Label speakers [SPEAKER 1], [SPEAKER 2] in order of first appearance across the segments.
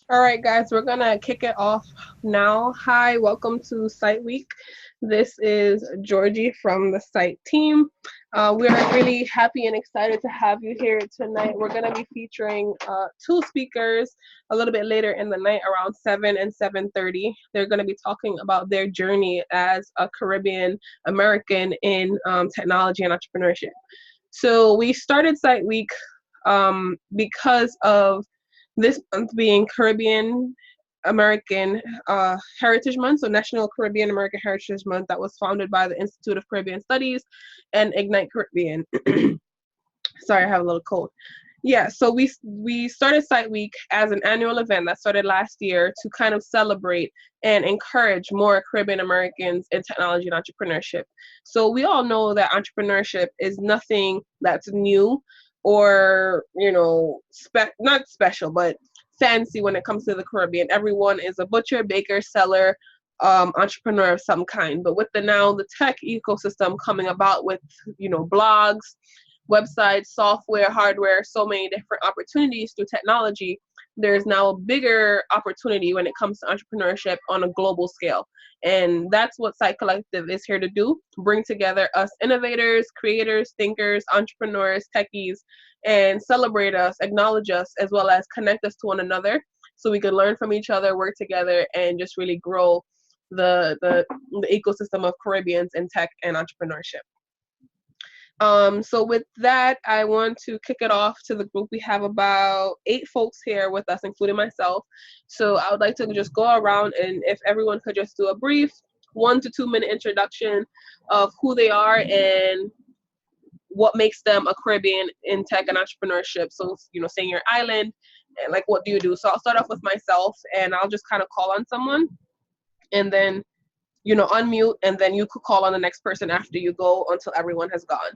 [SPEAKER 1] All right, guys, we're gonna kick it off now. Hi, welcome to Site Week. This is Georgie from the Site team. We are really happy and excited to have you here tonight. We're gonna be featuring two speakers a little bit later in the night, around 7 and 7:30. They're gonna be talking about their journey as a Caribbean American in technology and entrepreneurship. So we started Site Week because of this month being Caribbean American Heritage Month, so National Caribbean American Heritage Month, that was founded by the Institute of Caribbean Studies and Ignite Caribbean. Sorry, I have a little cold. Yeah, so we started Site Week as an annual event that started last year to kind of celebrate and encourage more Caribbean Americans in technology and entrepreneurship. So we all know that entrepreneurship is nothing that's new or not special, but fancy when it comes to the Caribbean. Everyone is a butcher, baker, seller, entrepreneur of some kind. But with the tech ecosystem coming about with blogs, websites, software, hardware, so many different opportunities through technology, there's now a bigger opportunity when it comes to entrepreneurship on a global scale. And that's what Site Collective is here to do, bring together us innovators, creators, thinkers, entrepreneurs, techies, and celebrate us, acknowledge us, as well as connect us to one another so we can learn from each other, work together, and just really grow the ecosystem of Caribbeans in tech and entrepreneurship. So with that, I want to kick it off to the group. We have about 8 folks here with us, including myself. So I would like to just go around, and if everyone could just do a brief 1 to 2 minute introduction of who they are and what makes them a Caribbean in tech and entrepreneurship. So, saying your island and like, what do you do? So I'll start off with myself, and I'll just kind of call on someone, and then unmute, and then you could call on the next person after you go until everyone has gone.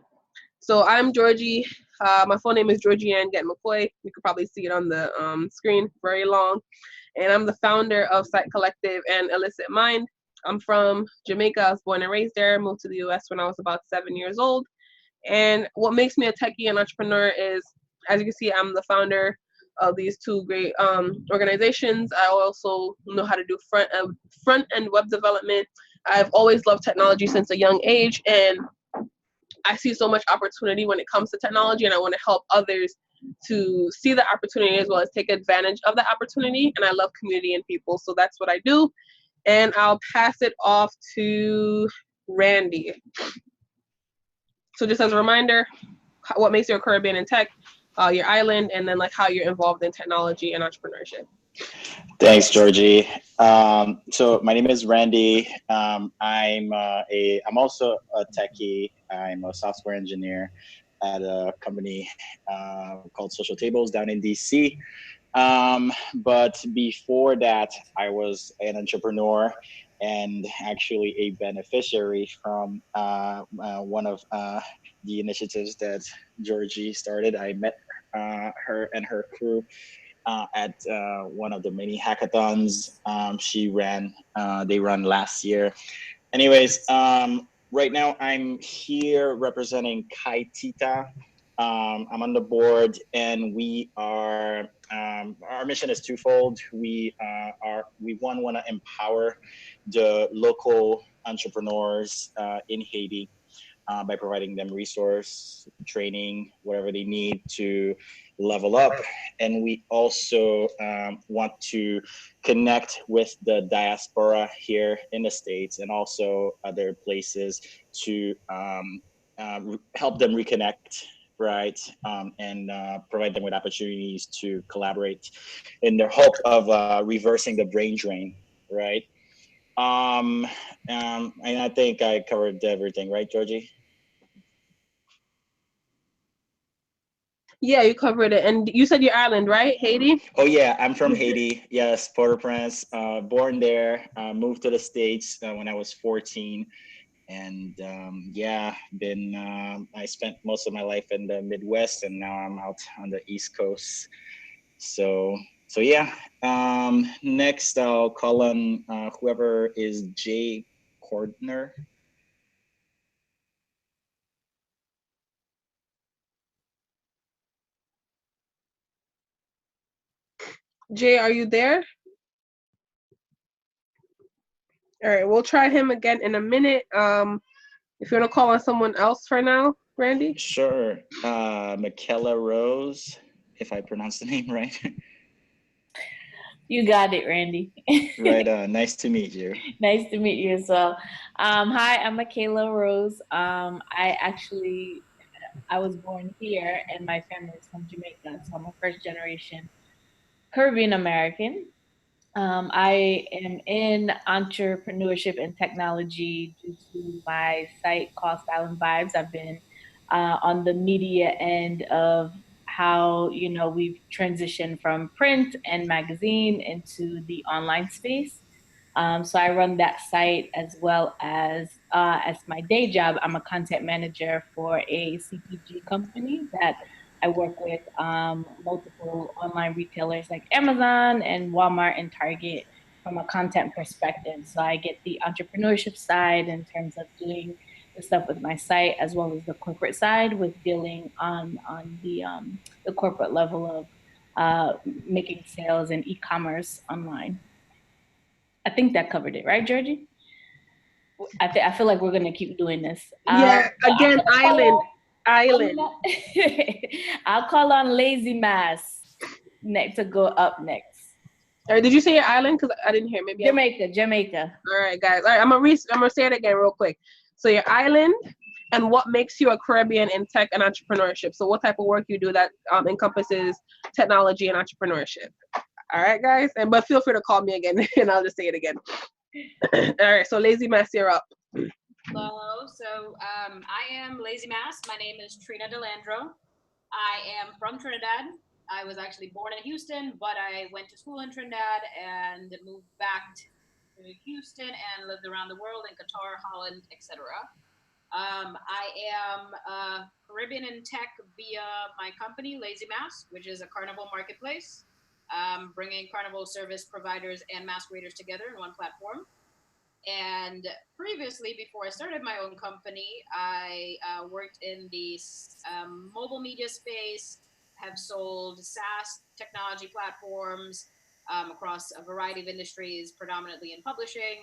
[SPEAKER 1] So I'm Georgie. My full name is Georgie Ann Get McCoy. You could probably see it on the screen, very long. And I'm the founder of Site Collective and Illicit Mind. I'm from Jamaica. I was born and raised there. Moved to the US when I was about 7 years old. And what makes me a techie and entrepreneur is, as you can see, I'm the founder of these two great organizations. I also know how to do front end web development. I've always loved technology since a young age, and I see so much opportunity when it comes to technology, and I want to help others to see the opportunity as well as take advantage of the opportunity. And I love community and people, so that's what I do. And I'll pass it off to Randy. So just as a reminder, what makes you a Caribbean in tech, your island, and then like how you're involved in technology and entrepreneurship.
[SPEAKER 2] Thanks, Georgie. So my name is Randy. I'm also a techie. I'm a software engineer at a company called Social Tables down in DC. But before that, I was an entrepreneur and actually a beneficiary from one of the initiatives that Georgie started. I met her and her crew at one of the mini hackathons they run last year. Anyways, right now I'm here representing CITE. I'm on the board, and we are our mission is twofold. We want to empower the local entrepreneurs in Haiti by providing them resource, training, whatever they need to level up. And we also want to connect with the diaspora here in the States and also other places to help them reconnect, right? And provide them with opportunities to collaborate in the hope of reversing the brain drain, right? Um, and I think I covered everything, right, Georgie?
[SPEAKER 1] Yeah, you covered it. And you said your island, right? Haiti?
[SPEAKER 2] Oh yeah, I'm from Haiti. Yes, Port-au-Prince. Born there. Moved to the States when I was 14, and yeah, been. I spent most of my life in the Midwest, and now I'm out on the East Coast. So yeah. Next, I'll call on whoever is Jay Cordner.
[SPEAKER 1] Jay, are you there? All right, we'll try him again in a minute. If you want to call on someone else for now, Randy?
[SPEAKER 2] Sure. Michaela Rose, if I pronounce the name right.
[SPEAKER 3] You got it, Randy.
[SPEAKER 2] Right on. Nice to meet you.
[SPEAKER 3] Nice to meet you as well. Hi, I'm Michaela Rose. I was born here and my family is from Jamaica, so I'm a first generation Caribbean American. I am in entrepreneurship and technology due to my site, Cost Island Vibes. I've been on the media end of how we've transitioned from print and magazine into the online space. So I run that site as my day job. I'm a content manager for a CPG company that I work with multiple online retailers like Amazon and Walmart and Target from a content perspective. So I get the entrepreneurship side in terms of doing the stuff with my site, as well as the corporate side with dealing on the corporate level of making sales and e-commerce online. I think that covered it, right, Georgie? I feel like we're gonna keep doing this.
[SPEAKER 1] Yeah, again, island.
[SPEAKER 3] I'll call on Lazy Mass to go up next.
[SPEAKER 1] All right, did you say your island? Because I didn't hear. Maybe
[SPEAKER 3] Jamaica.
[SPEAKER 1] All right, guys. All right, I'm gonna say it again real quick. So your island, and what makes you a Caribbean in tech and entrepreneurship. So what type of work you do that encompasses technology and entrepreneurship. All right, guys. But feel free to call me again, and I'll just say it again. All right. So Lazy Mass, you're up.
[SPEAKER 4] Hello. So I am Lazy Mass. My name is Trina Delandro. I am from Trinidad. I was actually born in Houston, but I went to school in Trinidad and moved back to Houston and lived around the world in Qatar, Holland, etc. I am Caribbean in tech via my company, Lazy Mass, which is a carnival marketplace, bringing carnival service providers and masqueraders together in one platform. And previously, before I started my own company, I worked in the mobile media space, have sold SaaS technology platforms across a variety of industries, predominantly in publishing.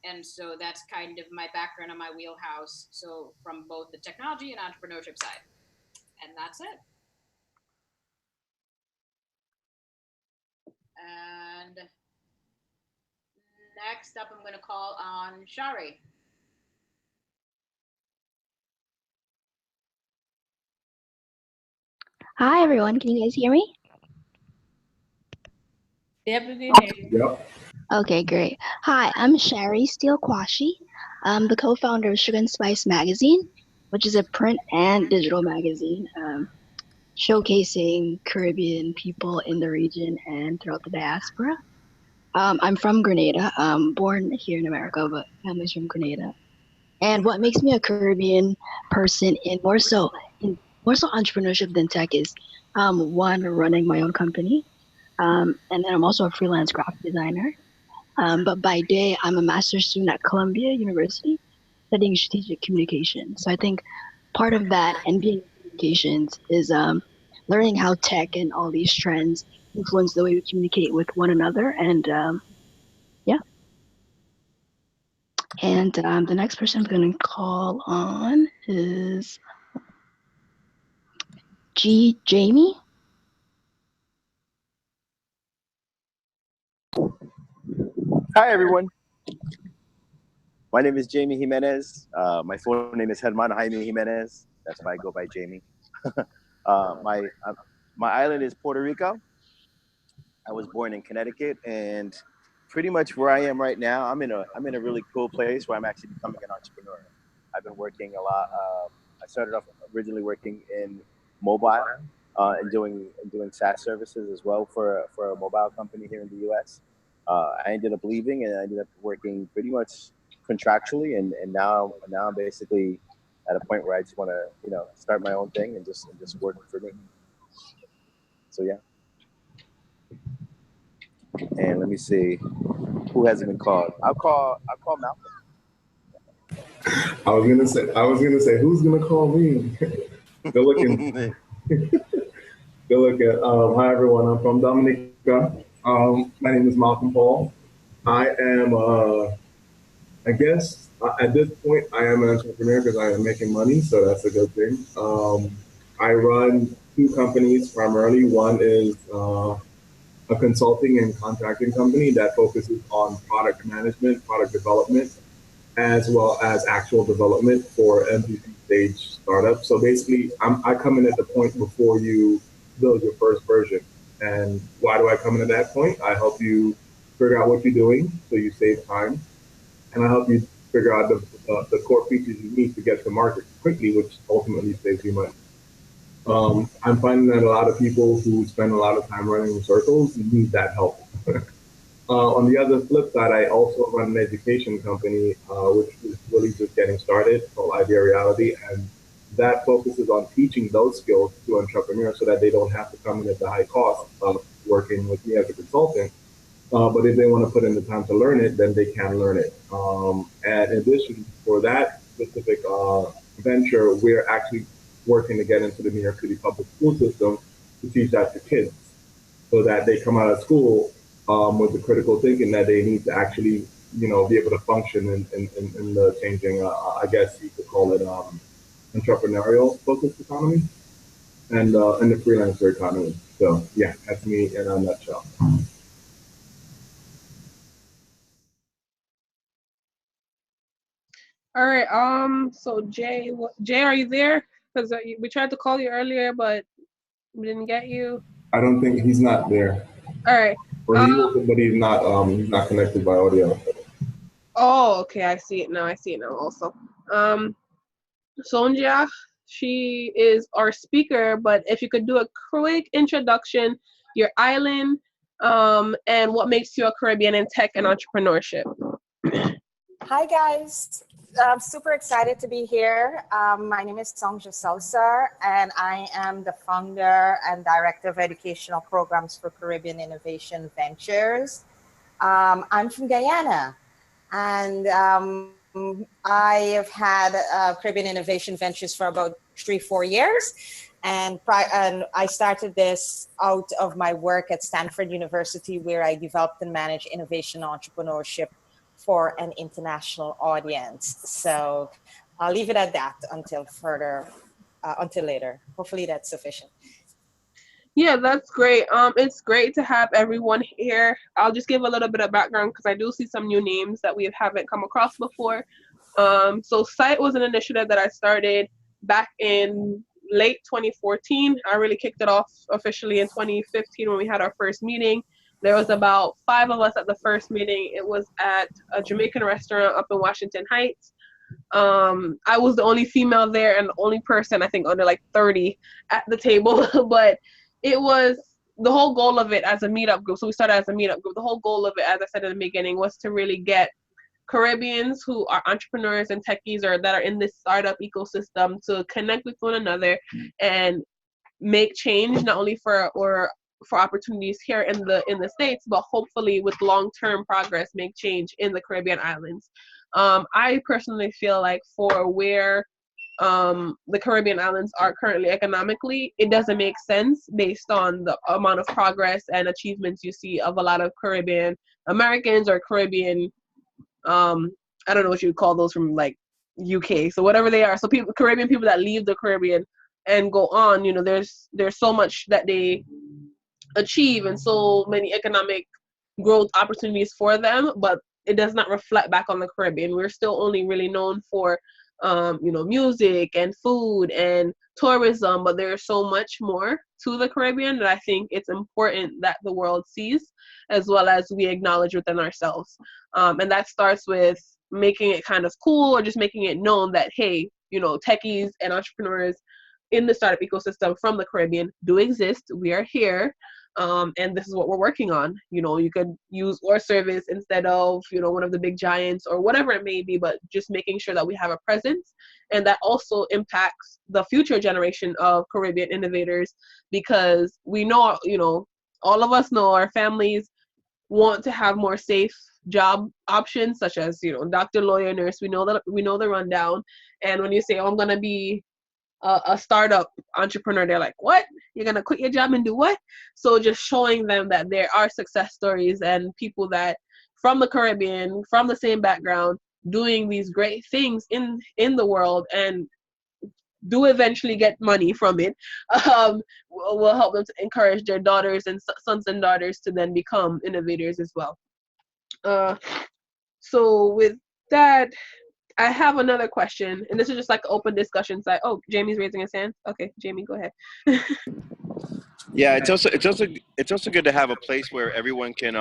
[SPEAKER 4] And so that's kind of my background and my wheelhouse. So from both the technology and entrepreneurship side. And that's it. And next up, I'm going to call on Shari.
[SPEAKER 5] Hi, everyone. Can you guys hear me?
[SPEAKER 3] Yep, we can hear you.
[SPEAKER 6] Yep.
[SPEAKER 5] Okay, great. Hi, I'm Shari Steele-Kwashi. I'm the co-founder of Sugar and Spice Magazine, which is a print and digital magazine showcasing Caribbean people in the region and throughout the diaspora. I'm from Grenada. Born here in America, but family's from Grenada. And what makes me a Caribbean person in more so entrepreneurship than tech is one, running my own company. And then I'm also a freelance graphic designer. But by day, I'm a master's student at Columbia University studying strategic communication. So I think part of that and being in communications is learning how tech and all these trends influence the way we communicate with one another. And yeah. And the next person I'm going to call on is Jamie.
[SPEAKER 6] Hi, everyone. My name is Jamie Jimenez. My full name is Hermano Jaime Jimenez. That's why I go by Jamie. My island is Puerto Rico. I was born in Connecticut, and pretty much where I am right now, I'm in a really cool place where I'm actually becoming an entrepreneur. I've been working a lot. I started off originally working in mobile and doing SaaS services as well for a mobile company here in the U.S. I ended up leaving, and I ended up working pretty much contractually, and now I'm basically at a point where I just want to start my own thing and just work for me. So yeah. And let me see who hasn't been called. I'll call Malcolm.
[SPEAKER 7] I was gonna say, who's gonna call me? They're looking. Good look at. Hi everyone. I'm from Dominica. My name is Malcolm Paul. I am. I guess at this point I am an entrepreneur because I am making money, so that's a good thing. I run two companies primarily. One is a consulting and contracting company that focuses on product management, product development, as well as actual development for MVP stage startups. So basically, I come in at the point before you build your first version. And why do I come in at that point? I help you figure out what you're doing so you save time, and I help you figure out the core features you need to get to market quickly, which ultimately saves you money. I'm finding that a lot of people who spend a lot of time running in circles need that help. On the other flip side, I also run an education company, which is really just getting started called Idea Reality. And that focuses on teaching those skills to entrepreneurs so that they don't have to come in at the high cost of working with me as a consultant. But if they want to put in the time to learn it, then they can learn it. And in addition, for that specific venture, we're actually working to get into the New York City public school system to teach that to kids so that they come out of school with the critical thinking that they need to actually, be able to function in the changing, I guess you could call it entrepreneurial focused economy and the freelancer economy. So yeah, that's me in a nutshell.
[SPEAKER 1] All right. So Jay, Jay, are you there? Because we tried to call you earlier, but we didn't get you.
[SPEAKER 7] I don't think he's not there.
[SPEAKER 1] All right.
[SPEAKER 7] Or he is, but he's not connected by audio.
[SPEAKER 1] Oh, okay. I see it now. Also. Sonja, she is our speaker, but if you could do a quick introduction, your island, and what makes you a Caribbean in tech and entrepreneurship.
[SPEAKER 8] Hi guys, I'm super excited to be here. My name is Sonja Sulcer, and I am the founder and director of educational programs for Caribbean Innovation Ventures. I'm from Guyana, and I have had Caribbean Innovation Ventures for about 3-4 years. And I started this out of my work at Stanford University, where I developed and managed innovation entrepreneurship for an international audience. So I'll leave it at that until later. Hopefully that's sufficient.
[SPEAKER 1] Yeah, that's great. It's great to have everyone here. I'll just give a little bit of background because I do see some new names that we haven't come across before. So CITE was an initiative that I started back in late 2014. I really kicked it off officially in 2015 when we had our first meeting. There was about 5 of us at the first meeting. It was at a Jamaican restaurant up in Washington Heights. I was the only female there and the only person, I think, under like 30 at the table. But it was the whole goal of it as a meetup group. So we started as a meetup group. The whole goal of it, as I said in the beginning, was to really get Caribbeans who are entrepreneurs and techies or that are in this startup ecosystem to connect with one another and make change, not only for opportunities here in the States, but hopefully with long-term progress, make change in the Caribbean islands. I personally feel like for where the Caribbean islands are currently economically, it doesn't make sense based on the amount of progress and achievements you see of a lot of Caribbean Americans or Caribbean, I don't know what you would call those from like UK, so whatever they are. So Caribbean people that leave the Caribbean and go on, there's so much that they achieve and so many economic growth opportunities for them, but it does not reflect back on the Caribbean. We're still only really known for music and food and tourism, but there's so much more to the Caribbean that I think it's important that the world sees, as well as we acknowledge within ourselves. And that starts with making it kind of cool or just making it known that, hey, techies and entrepreneurs in the startup ecosystem from the Caribbean do exist. We are here. And this is what we're working on. You could use our service instead of, one of the big giants or whatever it may be, but just making sure that we have a presence. And that also impacts the future generation of Caribbean innovators, because we know, all of us know our families want to have more safe job options, such as, doctor, lawyer, nurse. We know the rundown. And when you say, oh, I'm going to be a startup entrepreneur, they're like, what? you're gonna quit your job and do what? So just showing them that there are success stories and people that from the Caribbean, from the same background, doing these great things in the world and do eventually get money from it, will help them to encourage their daughters and sons and daughters to then become innovators as well. So with that, I have another question, and this is just like an open discussion side. Oh, Jamie's raising his hand. Okay, Jamie, go ahead.
[SPEAKER 6] Yeah, it's also good to have a place where everyone can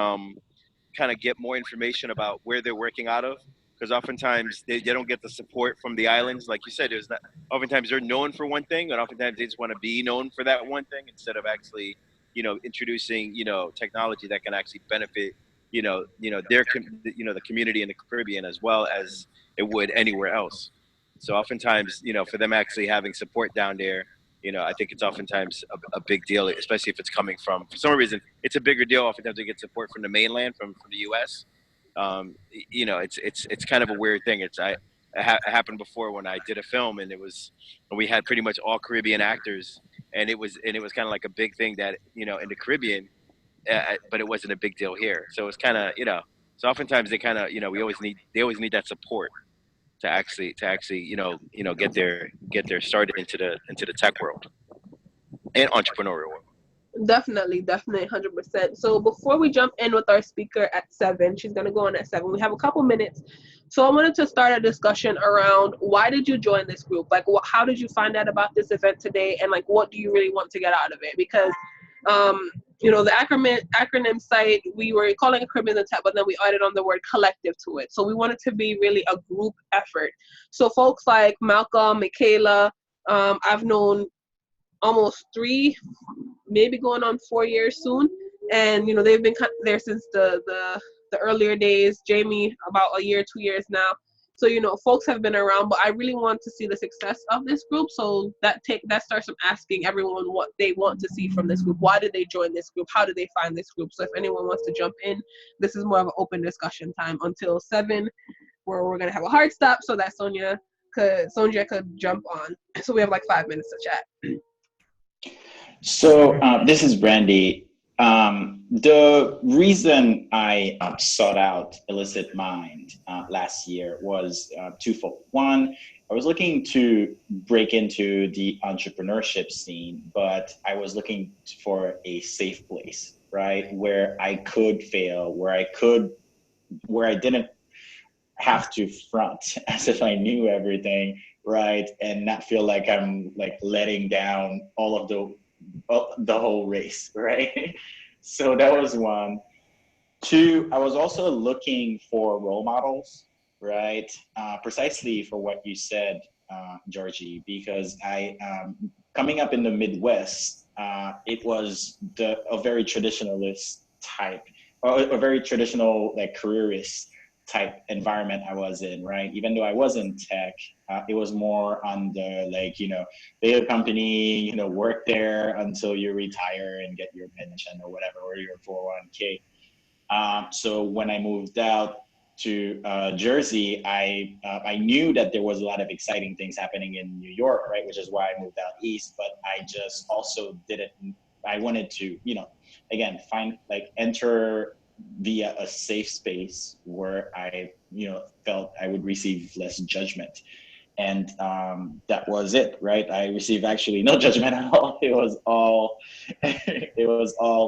[SPEAKER 6] kind of get more information about where they're working out of, because oftentimes they don't get the support from the islands. Like you said, there's not, oftentimes they're known for one thing, and oftentimes they just want to be known for that one thing instead of actually, introducing, technology that can actually benefit, the community in the Caribbean as well as it would anywhere else. So oftentimes, for them actually having support down there, I think it's oftentimes a big deal, especially if it's coming from, for some reason, it's a bigger deal. Oftentimes they get support from the mainland, from the U.S. It's kind of a weird thing. It happened before when I did a film, and we had pretty much all Caribbean actors, and it was kind of like a big thing that in the Caribbean, but it wasn't a big deal here. So it's kind of so oftentimes they kind of they always need that support to actually get their started into the tech world and entrepreneurial world.
[SPEAKER 1] Definitely, 100%. So before we jump in with our speaker at 7, she's gonna go on at 7. We have a couple minutes, so I wanted to start a discussion around why did you join this group? Like, how did you find out about this event today, and like, what do you really want to get out of it? Because, the acronym CITE, we were calling it Caribbean in Tech, but then we added on the word collective to it. So we wanted to be really a group effort. So folks like Malcolm, Michaela, I've known almost 3, maybe going on 4 years soon, and they've been there since the earlier days. Jamie about a year, 2 years now. So folks have been around, but I really want to see the success of this group. So that starts from asking everyone what they want to see from this group. Why did they join this group? How did they find this group? So if anyone wants to jump in, this is more of an open discussion time until 7, where we're gonna have a hard stop so that Sonja could jump on. So we have like 5 minutes to chat.
[SPEAKER 2] So this is Brandy. The reason I sought out Illicit Mind last year was twofold. One, I was looking to break into the entrepreneurship scene, but I was looking for a safe place, right, where I could fail, where I didn't have to front as if I knew everything, right, and not feel like I'm like letting down all of the whole race, right? So that was one. 2, I was also looking for role models, right? Precisely for what you said, Georgie, because I, coming up in the Midwest, it was a very traditionalist type, or a very traditional like careerist type environment I was in, right? Even though I was in tech, it was more on the big company, work there until you retire and get your pension or whatever, or your 401k. So when I moved out to Jersey, I knew that there was a lot of exciting things happening in New York, right? Which is why I moved out east. But I just also I wanted to, again, enter via a safe space where I, felt I would receive less judgment. And that was it, right? I received actually no judgment at all. It was all,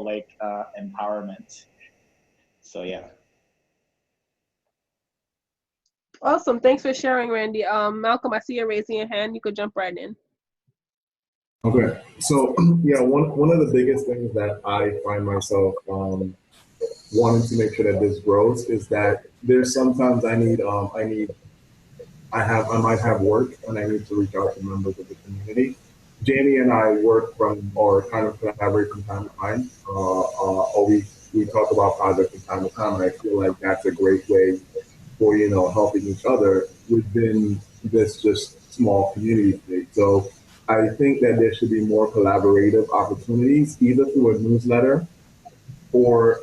[SPEAKER 2] like empowerment. So yeah.
[SPEAKER 1] Awesome. Thanks for sharing, Randy. Malcolm, I see you raising your hand. You could jump right in.
[SPEAKER 7] Okay, so yeah, one of the biggest things that I find myself wanting to make sure that this grows is that there's sometimes I might have work and I need to reach out to members of the community. Jamie and I work from, or kind of collaborate from time to time, or we talk about projects from time to time, and I feel like that's a great way for, helping each other within this just small community state. So I think that there should be more collaborative opportunities, either through a newsletter or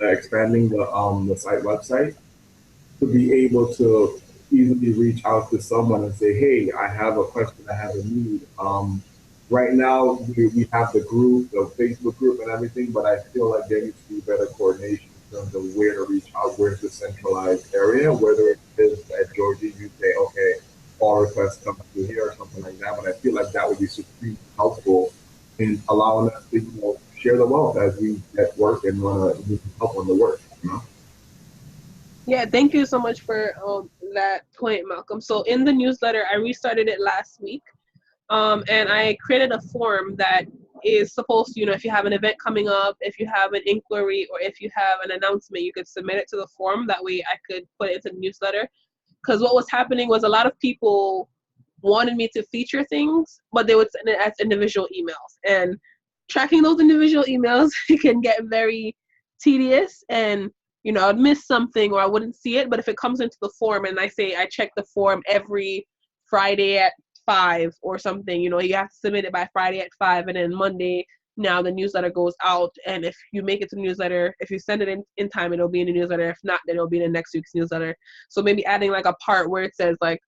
[SPEAKER 7] expanding the site website, to be able to easily reach out to someone and say, hey, I have a question, I have a need. right now we have the group, the Facebook group and everything, but I feel like there needs to be better coordination in terms of where to reach out, where's the centralized area, whether it is at Georgia, you say, okay, all requests come through here or something like that. But I feel like that would be supremely helpful in allowing us to, share the wealth as we at work and want to help on the work,
[SPEAKER 1] Yeah, thank you so much for that point, Malcolm. So in the newsletter, I restarted it last week, and I created a form that is supposed to, if you have an event coming up, if you have an inquiry, or if you have an announcement, you could submit it to the form. That way I could put it into the newsletter. Because what was happening was a lot of people wanted me to feature things, but they would send it as individual emails. And tracking those individual emails can get very tedious, and I'd miss something or I wouldn't see it. But if it comes into the form and I say I check the form every Friday at 5 or something, you have to submit it by Friday at 5, and then Monday now the newsletter goes out. And if you make it to the newsletter, if you send it in time, it'll be in the newsletter. If not, then it'll be in the next week's newsletter. So maybe adding like a part where it says like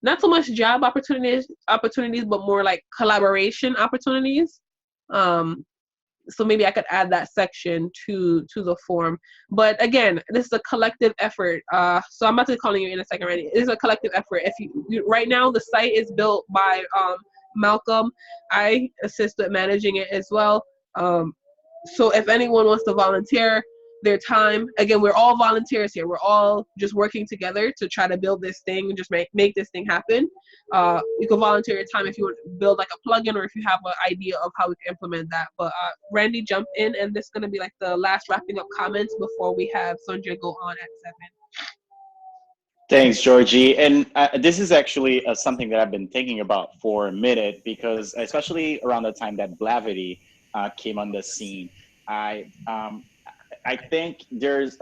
[SPEAKER 1] not so much job opportunities, but more like collaboration opportunities. So maybe I could add that section to the form. But again, this is a collective effort. So I'm about to call you in a second, right? It is a collective effort. If you right now the site is built by Malcolm. I assist with managing it as well. So if anyone wants to volunteer their time, again, we're all volunteers here. We're all just working together to try to build this thing, just make this thing happen. You can volunteer your time if you want to build like a plugin, or if you have an idea of how we can implement that. But Randy, jump in, and this is going to be like the last wrapping up comments before we have Sonja go on at 7.
[SPEAKER 2] Thanks, Georgie. And this is actually something that I've been thinking about for a minute, because especially around the time that Blavity came on the scene, I think there's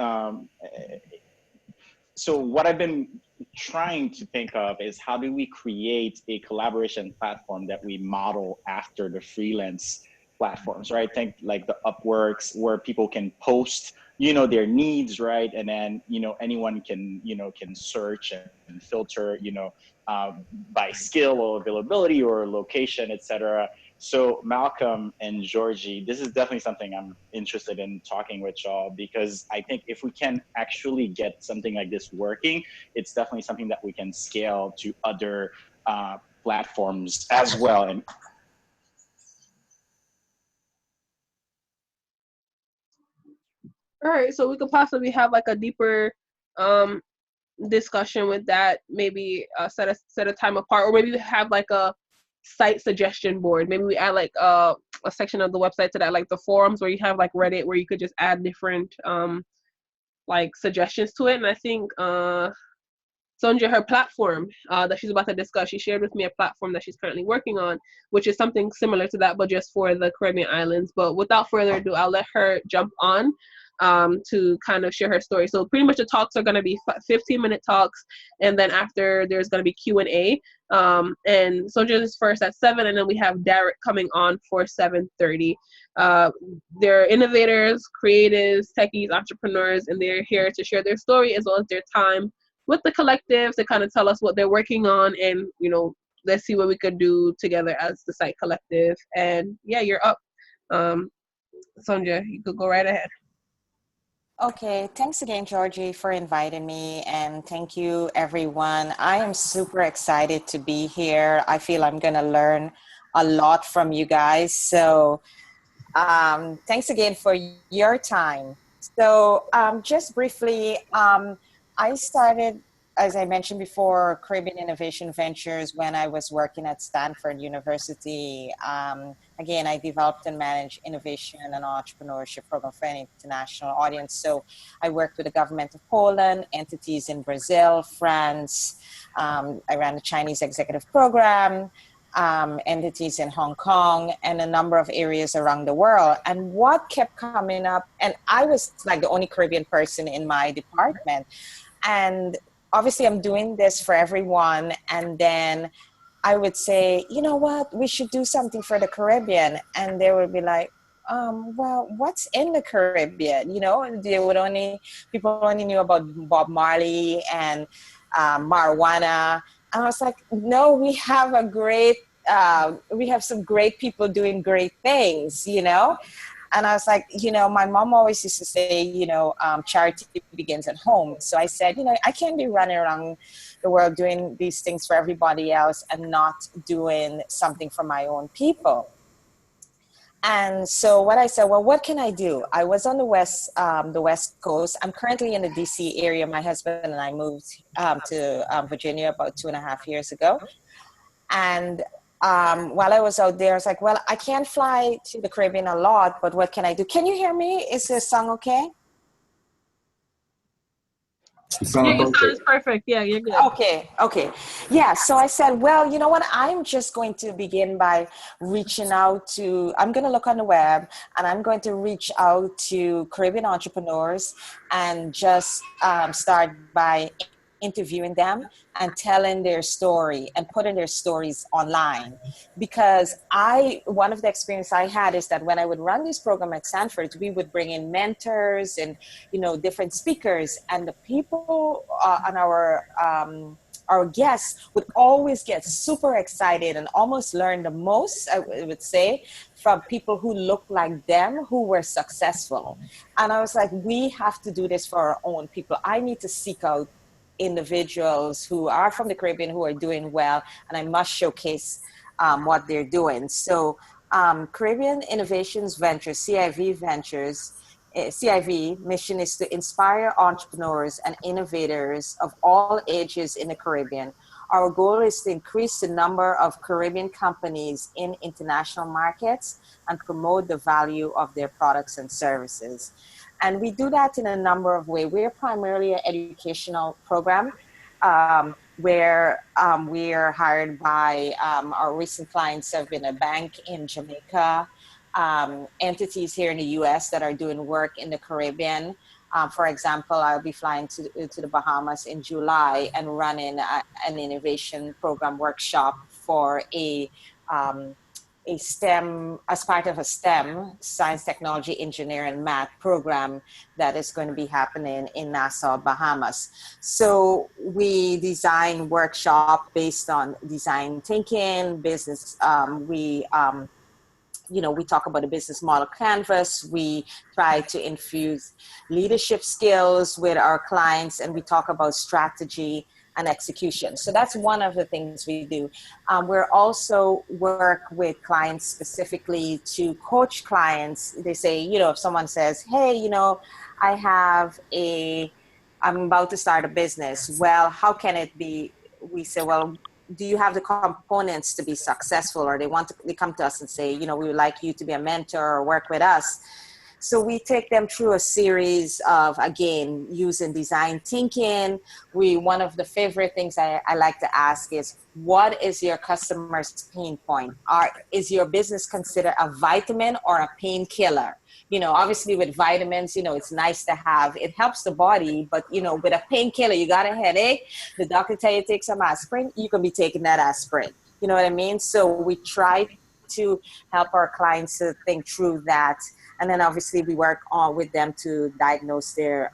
[SPEAKER 2] so what I've been trying to think of is how do we create a collaboration platform that we model after the freelance platforms, right? Think like the Upworks, where people can post their needs, right? And then anyone can can search and filter by skill or availability or location, etc. So Malcolm and Georgie, this is definitely something I'm interested in talking with y'all, because I think if we can actually get something like this working, it's definitely something that we can scale to other platforms as well. And
[SPEAKER 1] all right, so we could possibly have like a deeper discussion with that. Maybe set a time apart, or maybe have like a site suggestion board. Maybe we add like a section of the website to that, like the forums where you have like Reddit, where you could just add different like suggestions to it. And I think Sonja, her platform that she's about to discuss, she shared with me a platform that she's currently working on, which is something similar to that, but just for the Caribbean islands. But without further ado, I'll let her jump on to kind of share her story. So pretty much the talks are going to be 15-minute talks, and then after there's going to be Q&A. And Sonja is first at 7, and then we have Darrick coming on for 7:30. They're innovators, creatives, techies, entrepreneurs, and they're here to share their story as well as their time with the collective to kind of tell us what they're working on, and let's see what we could do together as the CITE collective. And yeah, you're up. Sonja, you could go right ahead.
[SPEAKER 8] Okay, thanks again, Georgie, for inviting me, and thank you, everyone. I am super excited to be here. I feel I'm going to learn a lot from you guys. So thanks again for your time. So just briefly, I started, as I mentioned before, Caribbean Innovation Ventures when I was working at Stanford University. Again, I developed and managed innovation and entrepreneurship program for an international audience. So I worked with the government of Poland, entities in Brazil, France. I ran the Chinese executive program, entities in Hong Kong, and a number of areas around the world. And what kept coming up, and I was like the only Caribbean person in my department. And obviously I'm doing this for everyone. And then I would say, you know what, we should do something for the Caribbean. And they would be like, well, what's in the Caribbean? People only knew about Bob Marley and marijuana. And I was like, no, we have a great we have some great people doing great things, you know? And I was like, you know, my mom always used to say, you know, charity begins at home. So I said, you know, I can't be running around the world doing these things for everybody else and not doing something for my own people. And so what I said, well, what can I do? I was on the West Coast. I'm currently in the DC area. My husband and I moved to Virginia about 2.5 years ago. And while I was out there, I was like, well, I can't fly to the Caribbean a lot, but what can I do? Can you hear me? Is this song okay?
[SPEAKER 1] Yeah, your sound is perfect. Yeah, you're good.
[SPEAKER 8] Okay. Yeah, so I said, well, you know what? I'm just going to begin by reaching out to, I'm going to look on the web and I'm going to reach out to Caribbean entrepreneurs and just start by interviewing them and telling their story and putting their stories online. Because one of the experience I had is that when I would run this program at Sanford, we would bring in mentors and, you know, different speakers, and the people on our guests would always get super excited and almost learn the most, I would say, from people who look like them, who were successful. And I was like, we have to do this for our own people. I need to seek out individuals who are from the Caribbean who are doing well, and I must showcase what they're doing. So Caribbean Innovations Ventures, CIV Ventures, CIV mission is to inspire entrepreneurs and innovators of all ages in the Caribbean. Our goal is to increase the number of Caribbean companies in international markets and promote the value of their products and services. And we do that in a number of ways. We're primarily an educational program where we are hired by our recent clients have been a bank in Jamaica, entities here in the US that are doing work in the Caribbean. For example, I'll be flying to the Bahamas in July and running an innovation program workshop for a STEM, as part of a STEM, science, technology, engineering, math program that is going to be happening in Nassau, Bahamas. So we design workshop based on design thinking, business. We talk about a business model canvas. We try to infuse leadership skills with our clients, and we talk about strategy and execution. So that's one of the things we do. We're also work with clients specifically to coach clients. They say, if someone says, hey, I'm about to start a business. Well, how can it be? We say, well, do you have the components to be successful? Or they come to us and say, we would like you to be a mentor or work with us. So we take them through a series of, again, using design thinking. One of the favorite things I like to ask is, what is your customer's pain point? Is your business considered a vitamin or a painkiller? Obviously with vitamins, it's nice to have, it helps the body, but with a painkiller, you got a headache, the doctor tell you to take some aspirin, you can be taking that aspirin. You know what I mean? So we try to help our clients to think through that. And then obviously we work on with them to diagnose their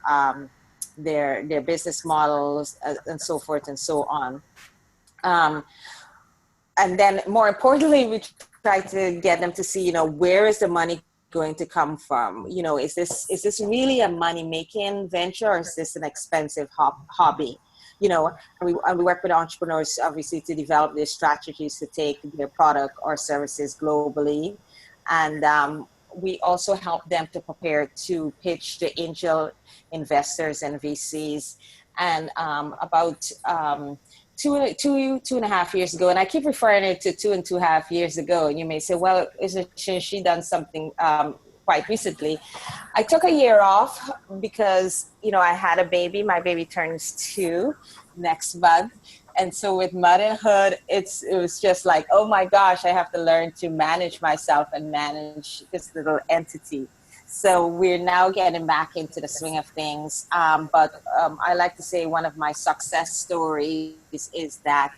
[SPEAKER 8] business models and so forth and so on. And then more importantly, we try to get them to see, where is the money going to come from? Is this really a money-making venture, or is this an expensive hobby? And we work with entrepreneurs, obviously, to develop their strategies to take their product or services globally. And we also help them to prepare to pitch to angel investors and VCs. And about 2.5 years ago, and I keep referring it to 2.5 years ago, and you may say, well, isn't she done something quite recently? I took a year off because, I had a baby. My baby turns 2 next month. And so with motherhood, it was just like, oh my gosh, I have to learn to manage myself and manage this little entity. So we're now getting back into the swing of things. But I like to say one of my success stories is that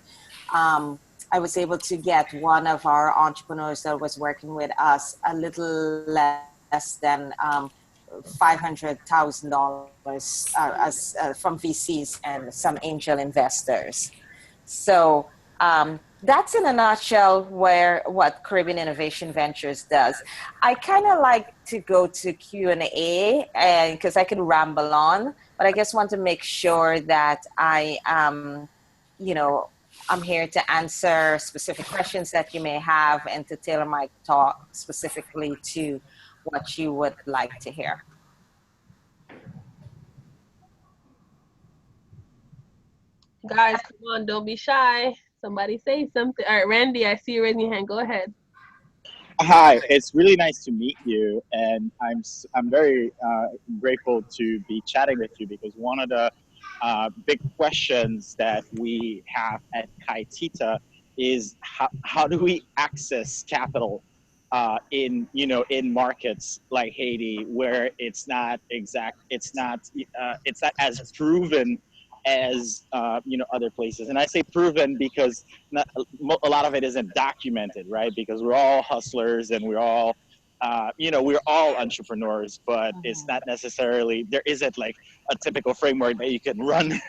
[SPEAKER 8] I was able to get one of our entrepreneurs that was working with us a little less than $500,000 from VCs and some angel investors. So, that's in a nutshell what Caribbean Innovation Ventures does. I kind of like to go to Q&A and because I could ramble on, but I just want to make sure that you know, I'm here to answer specific questions that you may have and to tailor my talk specifically to what you would like to hear.
[SPEAKER 1] Guys, come on, don't be shy. Somebody say something. All right, Randy, I see you raising your hand. Go ahead.
[SPEAKER 2] Hi, it's really nice to meet you, and I'm very grateful to be chatting with you because one of the big questions that we have at CITE is how do we access capital in markets like Haiti where it's not as proven as other places. And I say proven because a lot of it isn't documented, right? Because we're all hustlers and we're all entrepreneurs, but it's not necessarily, there isn't like a typical framework that you can run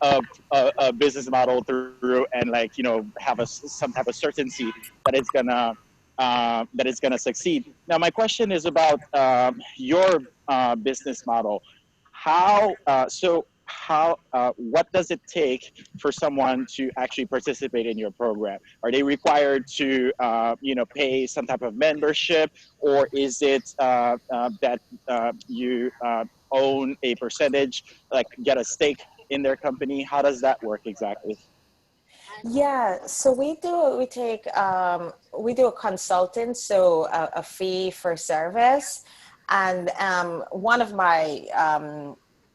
[SPEAKER 2] a business model through and have some type of certainty that it's gonna succeed. Now, my question is about your business model. What does it take for someone to actually participate in your program? Are they required to pay some type of membership, or is it that you own a percentage, like get a stake in their company? How does that work exactly?
[SPEAKER 8] Yeah, so we do a consultant, so a fee for service. And one of my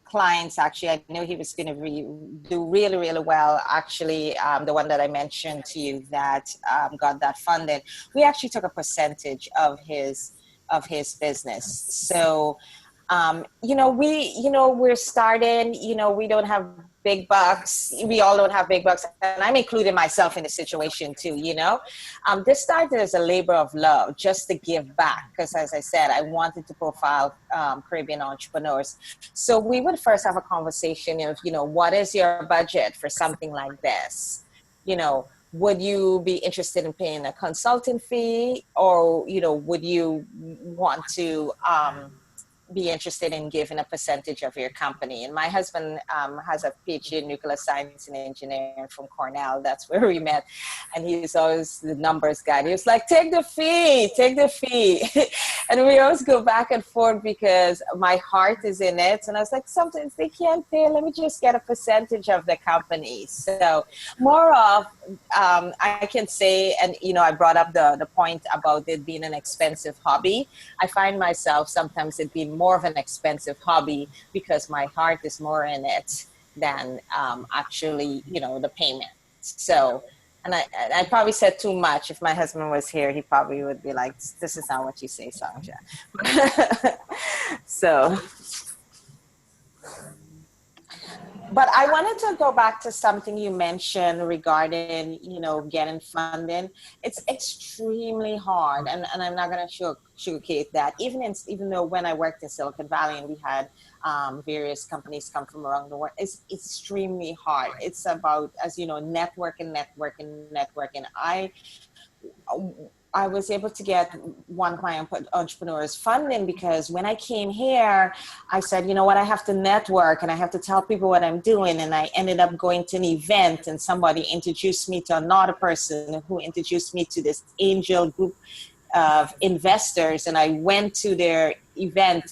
[SPEAKER 8] clients, actually, I knew he was going to do really, really well. Actually, the one that I mentioned to you that got that funded, we actually took a percentage of his business. So we're starting, we don't have big bucks. We all don't have big bucks. And I'm including myself in the situation too, This started as a labor of love, just to give back. Because as I said, I wanted to profile Caribbean entrepreneurs. So we would first have a conversation of, what is your budget for something like this? Would you be interested in paying a consulting fee, or, would you want to be interested in giving a percentage of your company? And my husband has a PhD in nuclear science and engineering from Cornell. That's where we met. And he's always the numbers guy. He was like, take the fee. And we always go back and forth because my heart is in it. And I was like, sometimes they can't pay. Let me just get a percentage of the company. So more of, I can say, and, I brought up the point about it being an expensive hobby. I find myself sometimes it being more of an expensive hobby because my heart is more in it than actually, the payment. So, and I probably said too much. If my husband was here, he probably would be like, this is not what you say, Sonja. So, but I wanted to go back to something you mentioned regarding, getting funding. It's extremely hard, and I'm not going to sugarcoat that. Even though when I worked in Silicon Valley and we had various companies come from around the world, it's extremely hard. It's about, as you know, networking. I was able to get one of my entrepreneurs funding because when I came here, I said, you know what, I have to network and I have to tell people what I'm doing. And I ended up going to an event and somebody introduced me to another person who introduced me to this angel group of investors. And I went to their event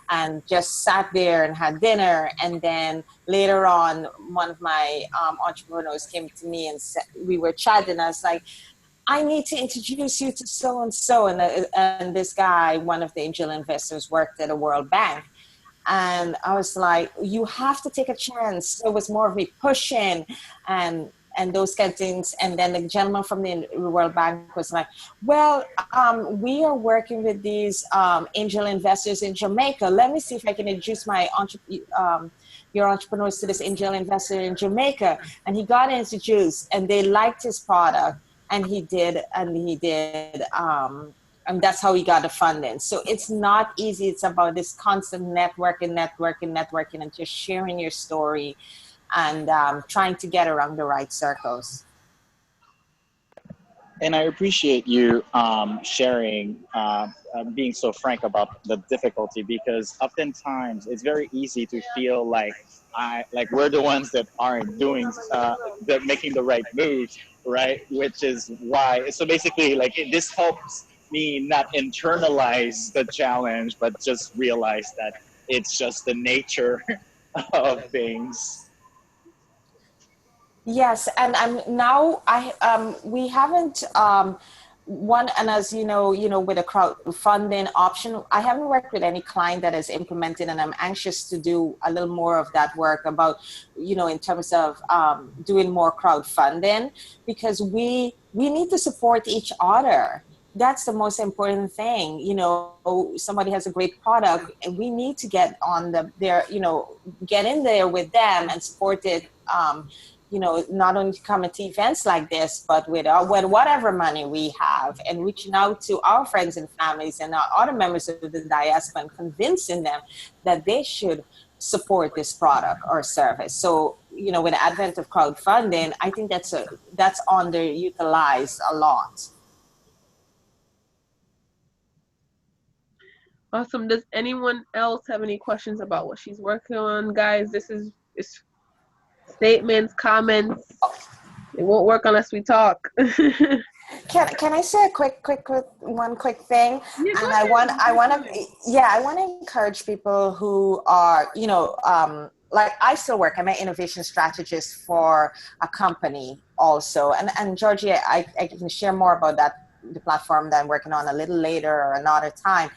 [SPEAKER 8] and just sat there and had dinner. And then later on, one of my entrepreneurs came to me and said, we were chatting. I was like, I need to introduce you to so-and-so. And this guy, one of the angel investors, worked at a World Bank. And I was like, you have to take a chance. So it was more of me pushing and those kind of things. And then the gentleman from the World Bank was like, well, we are working with these angel investors in Jamaica. Let me see if I can introduce my your entrepreneurs to this angel investor in Jamaica. And he got introduced and they liked his product. And he did, and that's how he got the funding. So it's not easy. It's about this constant networking, and just sharing your story and trying to get around the right circles.
[SPEAKER 2] And I appreciate you sharing, being so frank about the difficulty, because oftentimes it's very easy to feel like like we're the ones that aren't doing, that making the right moves, right? Which is why. So basically, like this helps me not internalize the challenge, but just realize that it's just the nature of things.
[SPEAKER 8] Yes, and now I we haven't one, and as with a crowdfunding option, I haven't worked with any client that has implemented, and I'm anxious to do a little more of that work about in terms of doing more crowdfunding, because we need to support each other. That's the most important thing. Somebody has a great product, and we need to get on get in there with them and support it. Not only coming to events like this, but with whatever money we have, and reaching out to our friends and families and our other members of the diaspora and convincing them that they should support this product or service. So, with the advent of crowdfunding, I think that's underutilized a lot.
[SPEAKER 1] Awesome. Does anyone else have any questions about what she's working on? Guys, this is statements, comments. It won't work unless we talk.
[SPEAKER 8] Can I say a quick thing?
[SPEAKER 1] Yeah,
[SPEAKER 8] and I want to encourage people who are like I still work. I'm an innovation strategist for a company also, and Georgie, I can share more about the platform that I'm working on a little later or another time.